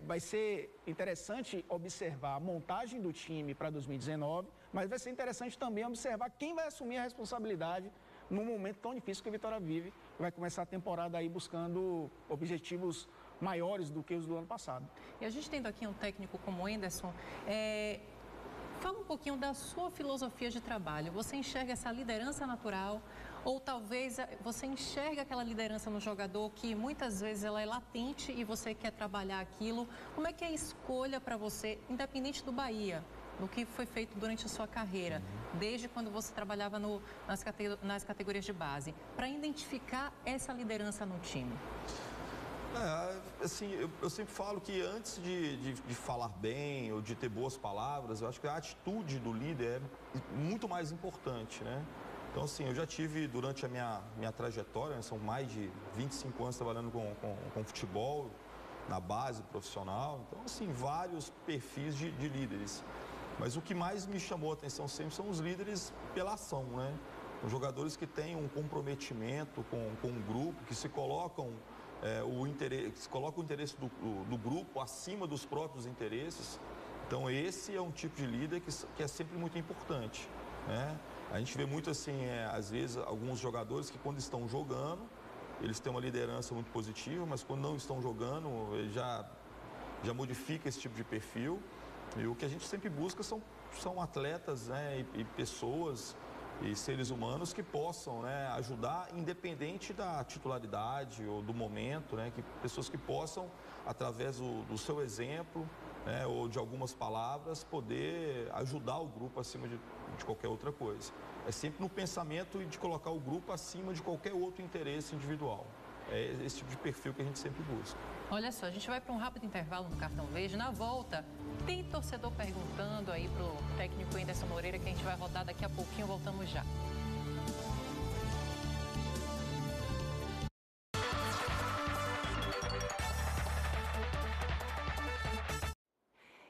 vai ser interessante observar a montagem do time para 2019, mas vai ser interessante também observar quem vai assumir a responsabilidade num momento tão difícil que a Vitória vive. Vai começar a temporada aí buscando objetivos maiores do que os do ano passado. E a gente tendo aqui um técnico como o Anderson, fala um pouquinho da sua filosofia de trabalho. Você enxerga essa liderança natural ou talvez você enxerga aquela liderança no jogador que muitas vezes ela é latente e você quer trabalhar aquilo? Como é que é a escolha para você, independente do Bahia, do que foi feito durante a sua carreira, desde quando você trabalhava nas categorias de base, para identificar essa liderança no time? Assim, eu sempre falo que antes de falar bem ou de ter boas palavras, eu acho que a atitude do líder é muito mais importante, né? Então, assim, eu já tive durante a minha trajetória, né, são mais de 25 anos trabalhando com futebol, na base profissional, então, assim, vários perfis de líderes. Mas o que mais me chamou a atenção sempre são os líderes pela ação, né? Os jogadores que têm um comprometimento com o grupo, que se colocam o interesse do grupo acima dos próprios interesses. Então, esse é um tipo de líder que é sempre muito importante, né? A gente vê muito assim, às vezes, alguns jogadores que quando estão jogando, eles têm uma liderança muito positiva, mas quando não estão jogando, ele já modifica esse tipo de perfil. E o que a gente sempre busca são atletas, né, e pessoas e seres humanos que possam, né, ajudar, independente da titularidade ou do momento, né, pessoas que possam, através do seu exemplo, né, ou de algumas palavras, poder ajudar o grupo acima de qualquer outra coisa. É sempre no pensamento de colocar o grupo acima de qualquer outro interesse individual. É esse tipo de perfil que a gente sempre busca. Olha só, a gente vai para um rápido intervalo no Cartão Verde. Na volta, tem torcedor perguntando aí pro técnico Anderson Moreira, que a gente vai rodar daqui a pouquinho. Voltamos já.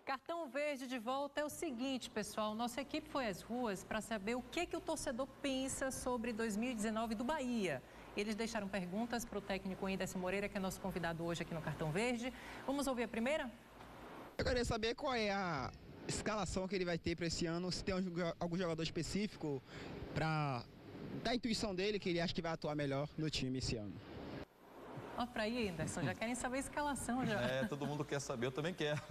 Cartão Verde de volta é o seguinte, pessoal. Nossa equipe foi às ruas para saber o que o torcedor pensa sobre 2019 do Bahia. Eles deixaram perguntas para o técnico Anderson Moreira, que é nosso convidado hoje aqui no Cartão Verde. Vamos ouvir a primeira? Eu queria saber qual é a escalação que ele vai ter para esse ano, se tem algum jogador específico para da intuição dele que ele acha que vai atuar melhor no time esse ano. Ó, pra aí, Anderson, já querem saber a escalação já. Todo mundo quer saber, eu também quero.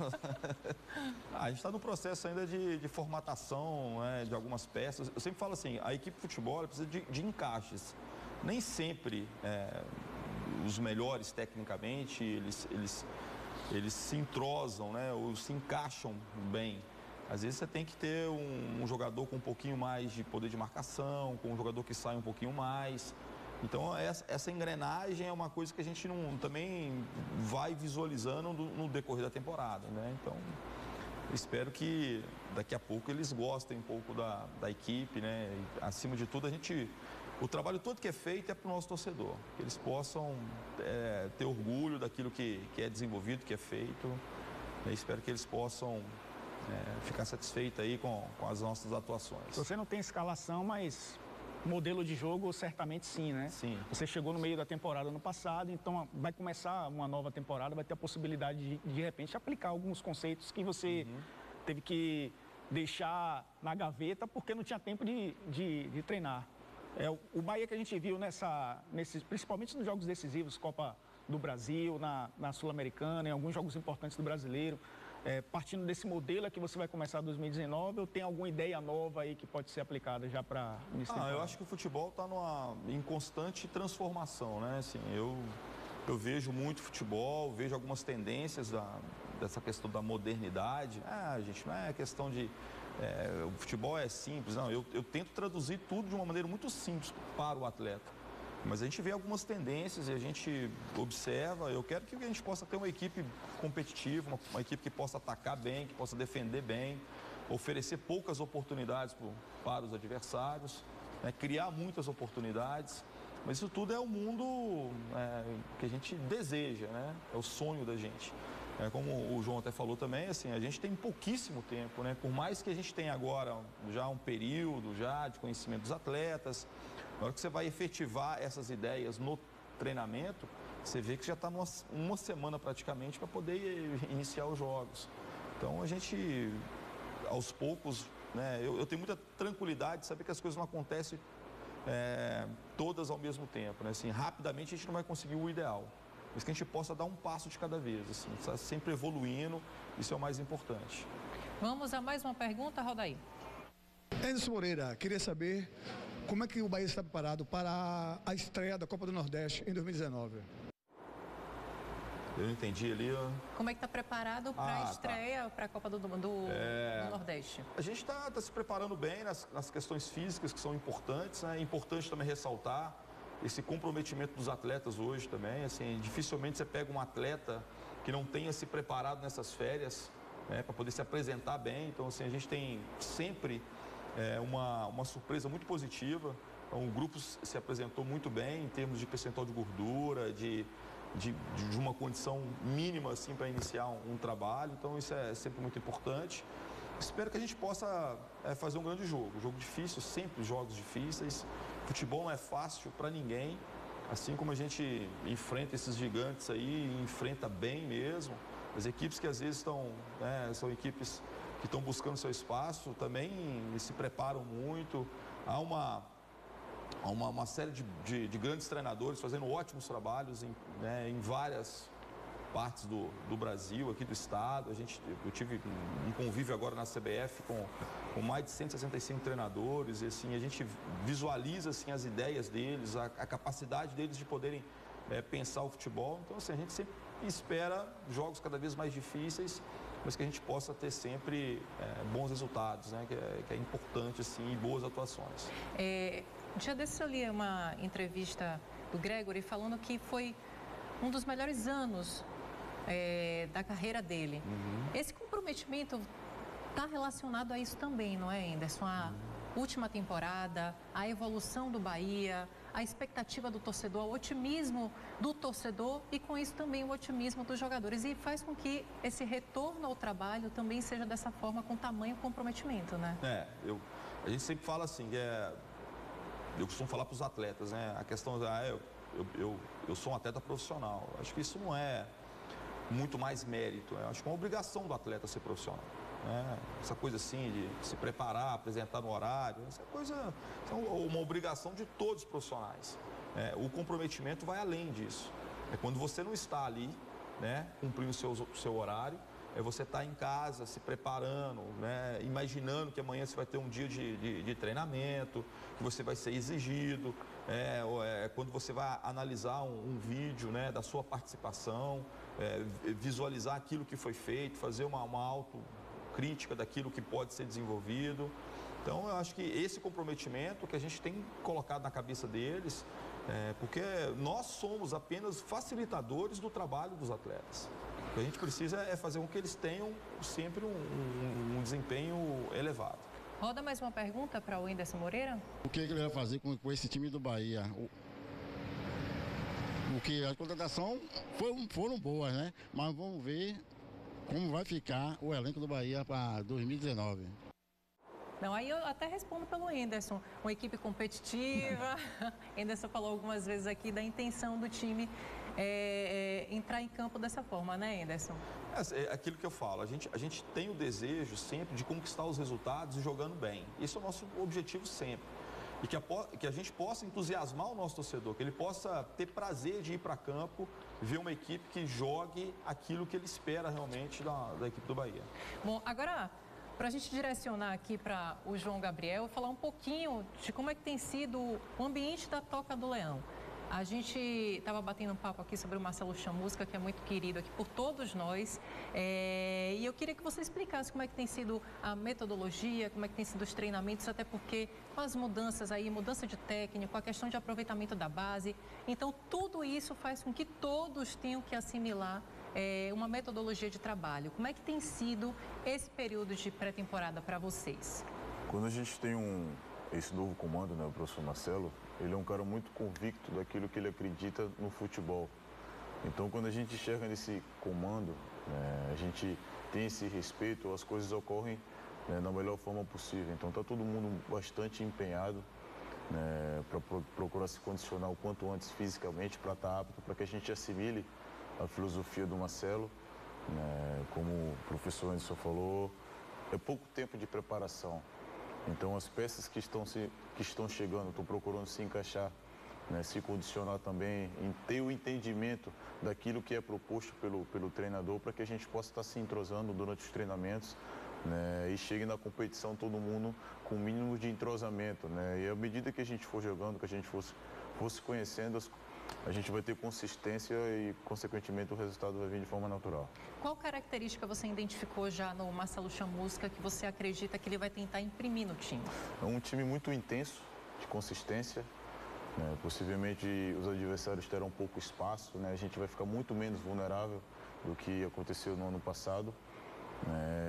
A gente está no processo ainda de formatação, né, de algumas peças. Eu sempre falo assim, a equipe de futebol precisa de encaixes. Nem sempre os melhores tecnicamente, eles se entrosam, né, ou se encaixam bem. Às vezes você tem que ter um jogador com um pouquinho mais de poder de marcação, com um jogador que sai um pouquinho mais. Então, essa engrenagem é uma coisa que a gente também vai visualizando no decorrer da temporada, né? Então, espero que daqui a pouco eles gostem um pouco da equipe, né? E, acima de tudo, o trabalho todo que é feito é para o nosso torcedor. Que eles possam ter orgulho daquilo que é desenvolvido, que é feito. E espero que eles possam ficar satisfeitos aí com as nossas atuações. Você não tem escalação, mas modelo de jogo certamente sim, né? Sim. Você chegou no meio da temporada no passado, então vai começar uma nova temporada, vai ter a possibilidade de repente, aplicar alguns conceitos que você teve que deixar na gaveta porque não tinha tempo de treinar. O Bahia que a gente viu principalmente nos jogos decisivos, Copa do Brasil, na Sul-Americana, em alguns jogos importantes do Brasileiro, partindo desse modelo é que você vai começar 2019, ou tem alguma ideia nova aí que pode ser aplicada já para início de temporada? Eu acho que o futebol está em constante transformação, né? Assim, eu vejo muito futebol, vejo algumas tendências dessa questão da modernidade. Gente, não é questão de... o futebol é simples, não. Eu tento traduzir tudo de uma maneira muito simples para o atleta. Mas a gente vê algumas tendências e a gente observa. Eu quero que a gente possa ter uma equipe competitiva, uma equipe que possa atacar bem, que possa defender bem, oferecer poucas oportunidades para os adversários, né, criar muitas oportunidades. Mas isso tudo é o mundo que a gente deseja, né? É o sonho da gente. Como o João até falou também, assim, a gente tem pouquíssimo tempo, né? Por mais que a gente tenha agora já um período já de conhecimento dos atletas, na hora que você vai efetivar essas ideias no treinamento, você vê que já está uma semana praticamente para poder iniciar os jogos. Então a gente, aos poucos, né, eu tenho muita tranquilidade de saber que as coisas não acontecem todas ao mesmo tempo, né? Assim, rapidamente a gente não vai conseguir o ideal, mas que a gente possa dar um passo de cada vez, assim, tá sempre evoluindo, isso é o mais importante. Vamos a mais uma pergunta, roda aí. Anderson Moreira, queria saber como é que o Bahia está preparado para a estreia da Copa do Nordeste em 2019. Eu não entendi ali. Como é que está preparado para a estreia, para a Copa do Nordeste? A gente está se preparando bem nas questões físicas que são importantes, né? É importante também ressaltar esse comprometimento dos atletas hoje também. Assim, dificilmente você pega um atleta que não tenha se preparado nessas férias, né, para poder se apresentar bem. Então, assim, a gente tem sempre uma surpresa muito positiva. Então, o grupo se apresentou muito bem em termos de percentual de gordura, de uma condição mínima assim, para iniciar um trabalho. Então, isso é sempre muito importante. Espero que a gente possa fazer um grande jogo. Jogo difícil, sempre jogos difíceis. Futebol não é fácil para ninguém. Assim como a gente enfrenta esses gigantes aí, enfrenta bem mesmo. As equipes que às vezes são equipes que estão buscando seu espaço, também se preparam muito. Há uma série de grandes treinadores fazendo ótimos trabalhos em várias partes do Brasil, aqui do estado. Eu tive um convívio agora na CBF com mais de 165 treinadores, e assim, a gente visualiza assim, as ideias deles, a capacidade deles de poderem pensar o futebol. Então, assim, a gente sempre espera jogos cada vez mais difíceis, mas que a gente possa ter sempre bons resultados, né? Que é importante, assim, e boas atuações. Dia desse eu li uma entrevista do Gregory falando que foi um dos melhores anos da carreira dele. Esse comprometimento está relacionado a isso também, não é, Anderson? A última temporada, a evolução do Bahia, a expectativa do torcedor, o otimismo do torcedor e com isso também o otimismo dos jogadores, e faz com que esse retorno ao trabalho também seja dessa forma, com tamanho comprometimento, né? A gente sempre fala assim, eu costumo falar para os atletas, né? A questão eu sou um atleta profissional. Acho que isso não é muito mais mérito. Eu acho que é uma obrigação do atleta ser profissional. Essa coisa assim de se preparar, apresentar no horário, essa coisa é uma obrigação de todos os profissionais. O comprometimento vai além disso. É quando você não está ali, né, cumprindo o seu horário, você está em casa se preparando, né, imaginando que amanhã você vai ter um dia de treinamento, que você vai ser exigido, quando você vai analisar um vídeo, né, da sua participação, visualizar aquilo que foi feito, fazer uma autocrítica daquilo que pode ser desenvolvido. Então, eu acho que esse comprometimento que a gente tem colocado na cabeça deles, porque nós somos apenas facilitadores do trabalho dos atletas. O que a gente precisa é fazer com que eles tenham sempre um desempenho elevado. Roda mais uma pergunta para o Whindersson Moreira. O que ele vai fazer com esse time do Bahia? Porque as contratações foram boas, né? Mas vamos ver como vai ficar o elenco do Bahia para 2019. Não, aí eu até respondo pelo Whindersson, uma equipe competitiva. Whindersson falou algumas vezes aqui da intenção do time entrar em campo dessa forma, né, Whindersson? É aquilo que eu falo, a gente tem o desejo sempre de conquistar os resultados e jogando bem. Esse é o nosso objetivo sempre. E que a gente possa entusiasmar o nosso torcedor, que ele possa ter prazer de ir para campo, ver uma equipe que jogue aquilo que ele espera realmente da equipe do Bahia. Bom, agora, para a gente direcionar aqui para o João Gabriel, falar um pouquinho de como é que tem sido o ambiente da Toca do Leão. A gente estava batendo um papo aqui sobre o Marcelo Chamusca, que é muito querido aqui por todos nós. E eu queria que você explicasse como é que tem sido a metodologia, como é que tem sido os treinamentos, até porque com as mudanças aí, mudança de técnico, a questão de aproveitamento da base. Então, tudo isso faz com que todos tenham que assimilar uma metodologia de trabalho. Como é que tem sido esse período de pré-temporada para vocês? Quando a gente tem esse novo comando, né, o professor Marcelo, ele é um cara muito convicto daquilo que ele acredita no futebol. Então, quando a gente enxerga nesse comando, a gente tem esse respeito, as coisas ocorrem da melhor forma possível. Então, está todo mundo bastante empenhado para procurar se condicionar o quanto antes fisicamente para estar apto, para que a gente assimile a filosofia do Marcelo. Como o professor Anderson falou, é pouco tempo de preparação. Então, as peças que estão chegando, estão procurando se encaixar, se condicionar também, em ter o entendimento daquilo que é proposto pelo treinador, para que a gente possa estar se entrosando durante os treinamentos, e chegue na competição todo mundo com o mínimo de entrosamento. E à medida que a gente for jogando, que a gente fosse conhecendo, a gente vai ter consistência e, consequentemente, o resultado vai vir de forma natural. Qual característica você identificou já no Marcelo Chamusca que você acredita que ele vai tentar imprimir no time? É um time muito intenso, de consistência. Possivelmente os adversários terão pouco espaço. A gente vai ficar muito menos vulnerável do que aconteceu no ano passado.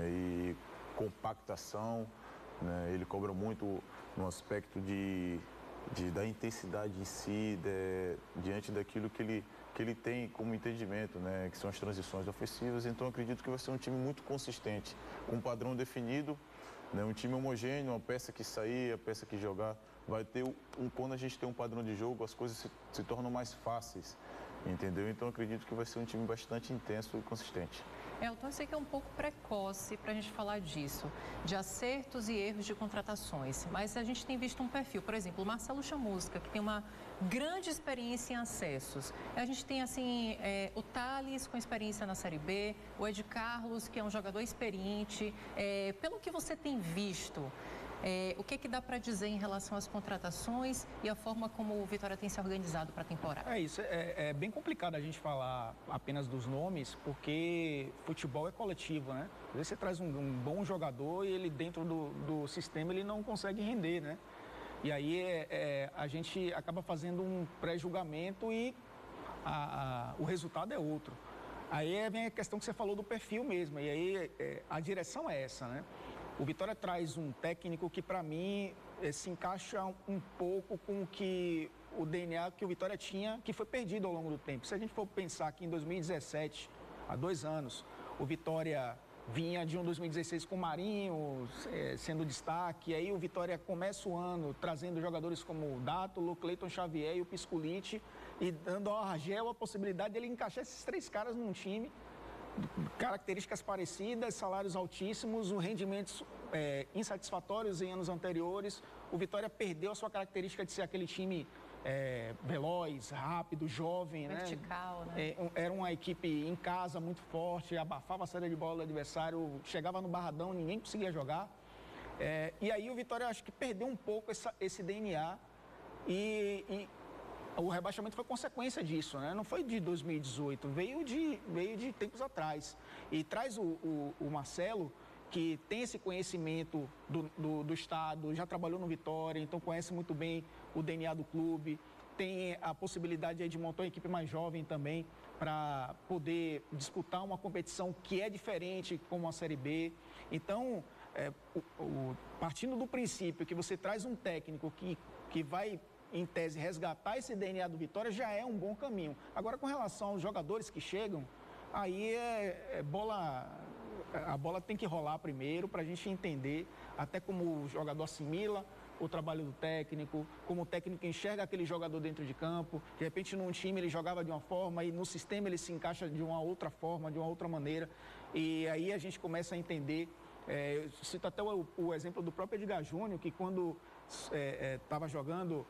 E compactação, ele cobra muito no aspecto da intensidade em si, diante daquilo que ele tem como entendimento, que são as transições ofensivas. Então, acredito que vai ser um time muito consistente, com um padrão definido, um time homogêneo, uma peça que sair, a peça que jogar. Vai ter quando a gente tem um padrão de jogo, as coisas se tornam mais fáceis, entendeu? Então, acredito que vai ser um time bastante intenso e consistente. Elton, eu sei que é um pouco precoce para a gente falar disso, de acertos e erros de contratações, mas a gente tem visto um perfil, por exemplo, o Marcelo Chamusca, que tem uma grande experiência em acessos. A gente tem, assim, o Thales com experiência na Série B, o Ed Carlos, que é um jogador experiente. Pelo que você tem visto, o que dá para dizer em relação às contratações e a forma como o Vitória tem se organizado para a temporada? É bem complicado a gente falar apenas dos nomes, porque futebol é coletivo, né? Às vezes você traz um bom jogador e ele dentro do sistema ele não consegue render, né? E aí a gente acaba fazendo um pré-julgamento e o resultado é outro. Aí vem a questão que você falou do perfil mesmo, e aí a direção é essa, né? O Vitória traz um técnico que, para mim, se encaixa um pouco com o DNA que o Vitória tinha, que foi perdido ao longo do tempo. Se a gente for pensar que em 2017, há 2 anos, o Vitória vinha de um 2016 com o Marinho sendo destaque, e aí o Vitória começa o ano trazendo jogadores como o Dátulo, o Cleiton Xavier e o Piscolite, e dando ao Argel a possibilidade de ele encaixar esses 3 caras num time características parecidas, salários altíssimos, rendimentos insatisfatórios em anos anteriores. O Vitória perdeu a sua característica de ser aquele time veloz, rápido, jovem, vertical, né? Era uma equipe em casa muito forte, abafava a saída de bola do adversário, chegava no Barradão, ninguém conseguia jogar. E aí o Vitória acho que perdeu um pouco esse DNA e o rebaixamento foi consequência disso, né? Não foi de 2018, veio de tempos atrás. E traz o Marcelo, que tem esse conhecimento do Estado, já trabalhou no Vitória, então conhece muito bem o DNA do clube, tem a possibilidade aí de montar uma equipe mais jovem também para poder disputar uma competição que é diferente, como a Série B. Então, partindo do princípio que você traz um técnico que vai, em tese, resgatar esse DNA do Vitória, já é um bom caminho. Agora, com relação aos jogadores que chegam, aí a bola tem que rolar primeiro para a gente entender até como o jogador assimila o trabalho do técnico, como o técnico enxerga aquele jogador dentro de campo. De repente, num time ele jogava de uma forma e no sistema ele se encaixa de uma outra forma, de uma outra maneira. E aí a gente começa a entender. Eu cito até o exemplo do próprio Edgar Júnior, que quando estava jogando,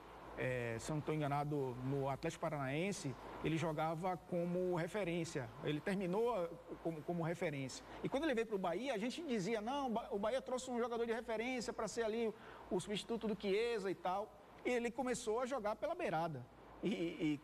se eu não estou enganado, no Atlético Paranaense, ele jogava como referência. Ele terminou como referência. E quando ele veio para o Bahia, a gente dizia, não, o Bahia trouxe um jogador de referência para ser ali o substituto do Chiesa e tal. E ele começou a jogar pela beirada. E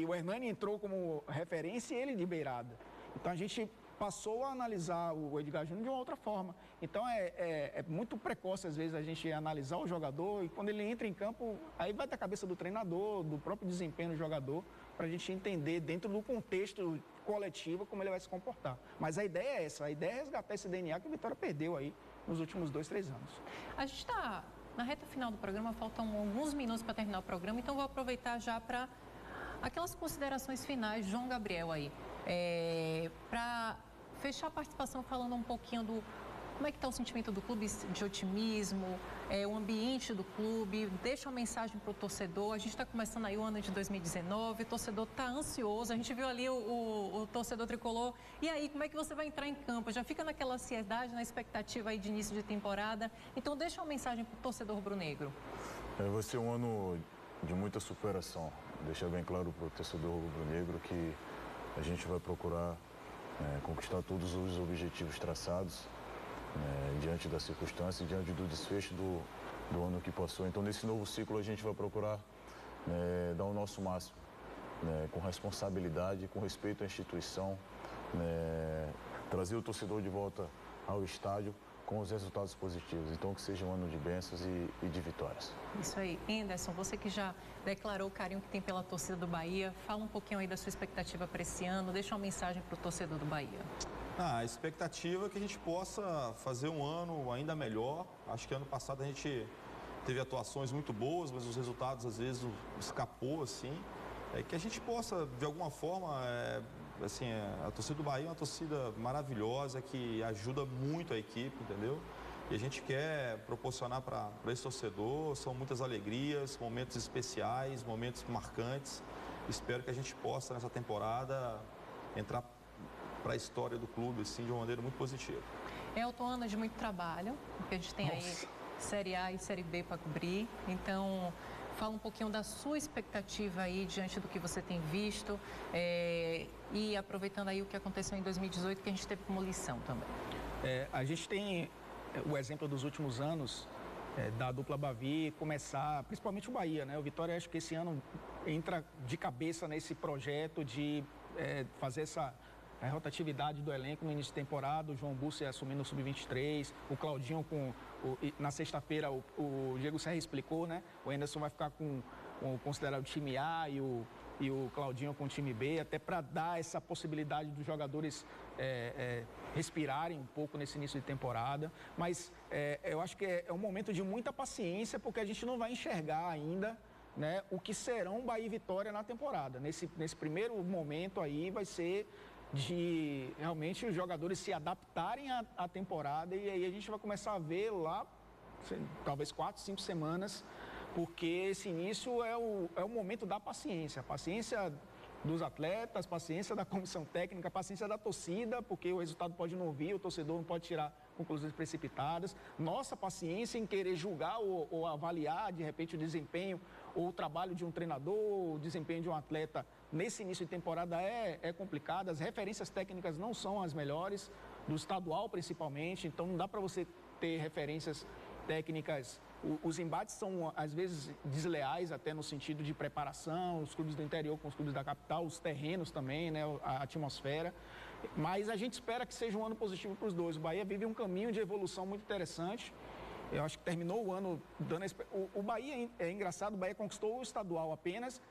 o Hernani entrou como referência e ele de beirada. Então a gente passou a analisar o Edgar Júnior de uma outra forma. Então é muito precoce às vezes a gente analisar o jogador e quando ele entra em campo, aí vai da cabeça do treinador, do próprio desempenho do jogador, para a gente entender dentro do contexto coletivo como ele vai se comportar. Mas a ideia é essa, a ideia é resgatar esse DNA que o Vitória perdeu aí nos últimos 2, 3 anos. A gente está na reta final do programa, faltam alguns minutos para terminar o programa, então vou aproveitar já para aquelas considerações finais, João Gabriel aí. Para fechar a participação falando um pouquinho do como é que está o sentimento do clube, de otimismo, o ambiente do clube, deixa uma mensagem para o torcedor. A gente está começando aí o ano de 2019, o torcedor está ansioso, a gente viu ali o torcedor tricolor. E aí, como é que você vai entrar em campo? Já fica naquela ansiedade, na expectativa aí de início de temporada. Então deixa uma mensagem para o torcedor rubro-negro. Vai ser um ano de muita superação. Deixar bem claro para o torcedor rubro-negro que a gente vai procurar conquistar todos os objetivos traçados diante das circunstâncias, diante do desfecho do ano que passou. Então, nesse novo ciclo, a gente vai procurar dar o nosso máximo, com responsabilidade, com respeito à instituição, trazer o torcedor de volta ao estádio com os resultados positivos. Então, que seja um ano de bênçãos e de vitórias. Isso aí. Anderson, você que já declarou o carinho que tem pela torcida do Bahia, fala um pouquinho aí da sua expectativa para esse ano, deixa uma mensagem para o torcedor do Bahia. A expectativa é que a gente possa fazer um ano ainda melhor. Acho que ano passado a gente teve atuações muito boas, mas os resultados às vezes escapou, assim. Que a gente possa, de alguma forma, a torcida do Bahia é uma torcida maravilhosa, que ajuda muito a equipe, entendeu? E a gente quer proporcionar para esse torcedor, são muitas alegrias, momentos especiais, momentos marcantes. Espero que a gente possa, nessa temporada, entrar para a história do clube, assim, de uma maneira muito positiva. Elton, ano de muito trabalho, porque a gente tem aí Série A e Série B para cobrir, então fala um pouquinho da sua expectativa aí diante do que você tem visto e aproveitando aí o que aconteceu em 2018, que a gente teve como lição também. A gente tem o exemplo dos últimos anos da dupla Bavi começar, principalmente o Bahia, né? O Vitória, acho que esse ano entra de cabeça nesse projeto de fazer essa rotatividade do elenco no início de temporada, o João Bussi assumindo o Sub-23, o Claudinho na sexta-feira o Diego Serra explicou, né? O Anderson vai ficar com o considerado time A e o Claudinho com o time B, até para dar essa possibilidade dos jogadores respirarem um pouco nesse início de temporada. Mas eu acho que é um momento de muita paciência, porque a gente não vai enxergar ainda, né, o que serão Bahia e Vitória na temporada. Nesse primeiro momento aí vai ser de realmente os jogadores se adaptarem à temporada e aí a gente vai começar a ver lá, talvez 4, 5 semanas, porque esse início é o momento da paciência. A paciência dos atletas, paciência da comissão técnica, paciência da torcida, porque o resultado pode não vir, o torcedor não pode tirar conclusões precipitadas. Nossa paciência em querer julgar ou avaliar, de repente, o desempenho ou o trabalho de um treinador, o desempenho de um atleta nesse início de temporada é complicado. As referências técnicas não são as melhores, do estadual principalmente, então não dá para você ter referências técnicas. Os embates são, às vezes, desleais até no sentido de preparação, os clubes do interior com os clubes da capital, os terrenos também, né, a atmosfera. Mas a gente espera que seja um ano positivo para os dois. O Bahia vive um caminho de evolução muito interessante. Eu acho que terminou o ano dando... O Bahia, é engraçado, o Bahia conquistou o estadual apenas,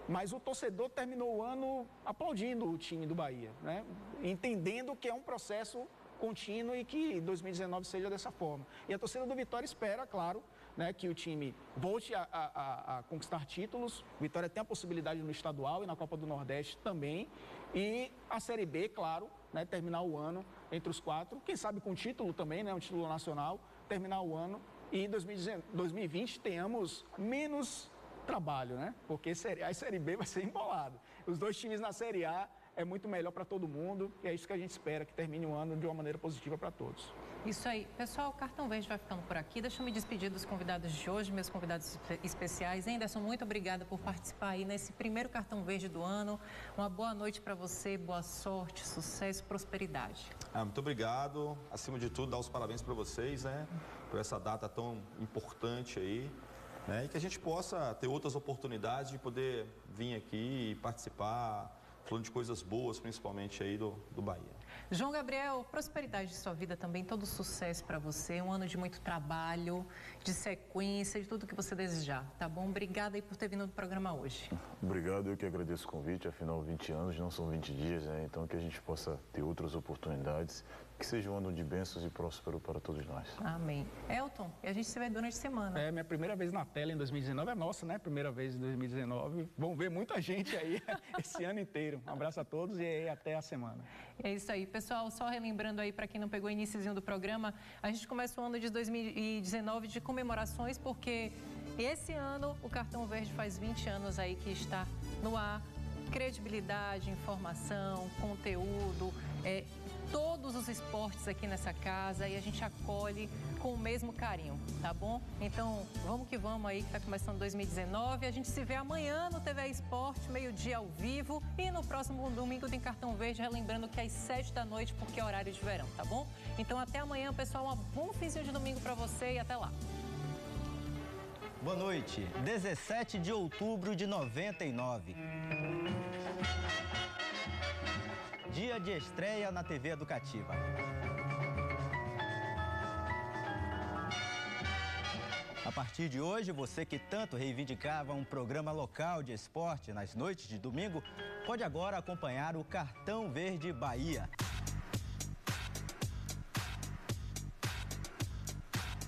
mas o torcedor terminou o ano aplaudindo o time do Bahia, né? Entendendo que é um processo contínuo e que 2019 seja dessa forma. E a torcida do Vitória espera, claro, né, que o time volte a conquistar títulos. O Vitória tem a possibilidade no estadual e na Copa do Nordeste também. E a Série B, claro, né, terminar o ano entre os 4, quem sabe com título também, né, um título nacional, terminar o ano e em 2020 tenhamos menos trabalho, né? Porque Série A e Série B vai ser embolado. Os dois times na Série A é muito melhor para todo mundo e é isso que a gente espera, que termine o ano de uma maneira positiva para todos. Isso aí. Pessoal, o Cartão Verde vai ficando por aqui. Deixa eu me despedir dos convidados de hoje, meus convidados especiais. Anderson, muito obrigada por participar aí nesse primeiro Cartão Verde do ano. Uma boa noite para você, boa sorte, sucesso, prosperidade. Muito obrigado. Acima de tudo, dar os parabéns para vocês, né? Por essa data tão importante aí. Né? E que a gente possa ter outras oportunidades de poder vir aqui e participar, falando de coisas boas, principalmente aí do Bahia. João Gabriel, prosperidade de sua vida também, todo sucesso para você, um ano de muito trabalho, de sequência, de tudo que você desejar, tá bom? Obrigada aí por ter vindo no programa hoje. Obrigado, eu que agradeço o convite, afinal 20 anos não são 20 dias, né? Então que a gente possa ter outras oportunidades, que seja um ano de bênçãos e próspero para todos nós. Amém. Elton, e a gente se vê durante a semana. É minha primeira vez na tela em 2019, é nossa, né? Primeira vez em 2019. Vão ver muita gente aí esse ano inteiro. Um abraço a todos e até a semana. É isso aí, pessoal. Só relembrando aí para quem não pegou o iniciozinho do programa, a gente começa o ano de 2019 de comemorações, porque esse ano o Cartão Verde faz 20 anos aí que está no ar. Credibilidade, informação, conteúdo, todos os esportes aqui nessa casa e a gente acolhe com o mesmo carinho, tá bom? Então, vamos que vamos aí, que está começando 2019. A gente se vê amanhã no TV Esporte, meio-dia ao vivo. E no próximo domingo tem Cartão Verde, relembrando que é às 7 da noite, porque é horário de verão, tá bom? Então, até amanhã, pessoal. Um bom finzinho de domingo para você e até lá. Boa noite. 17 de outubro de 99. Dia de estreia na TV Educativa. A partir de hoje, você que tanto reivindicava um programa local de esporte nas noites de domingo, pode agora acompanhar o Cartão Verde Bahia.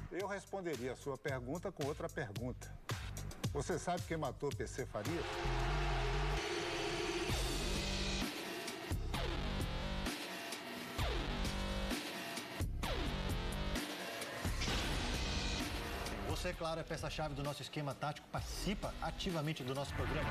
Eu responderia a sua pergunta com outra pergunta. Você sabe quem matou PC Farias? Você, claro, é peça-chave do nosso esquema tático, participa ativamente do nosso programa.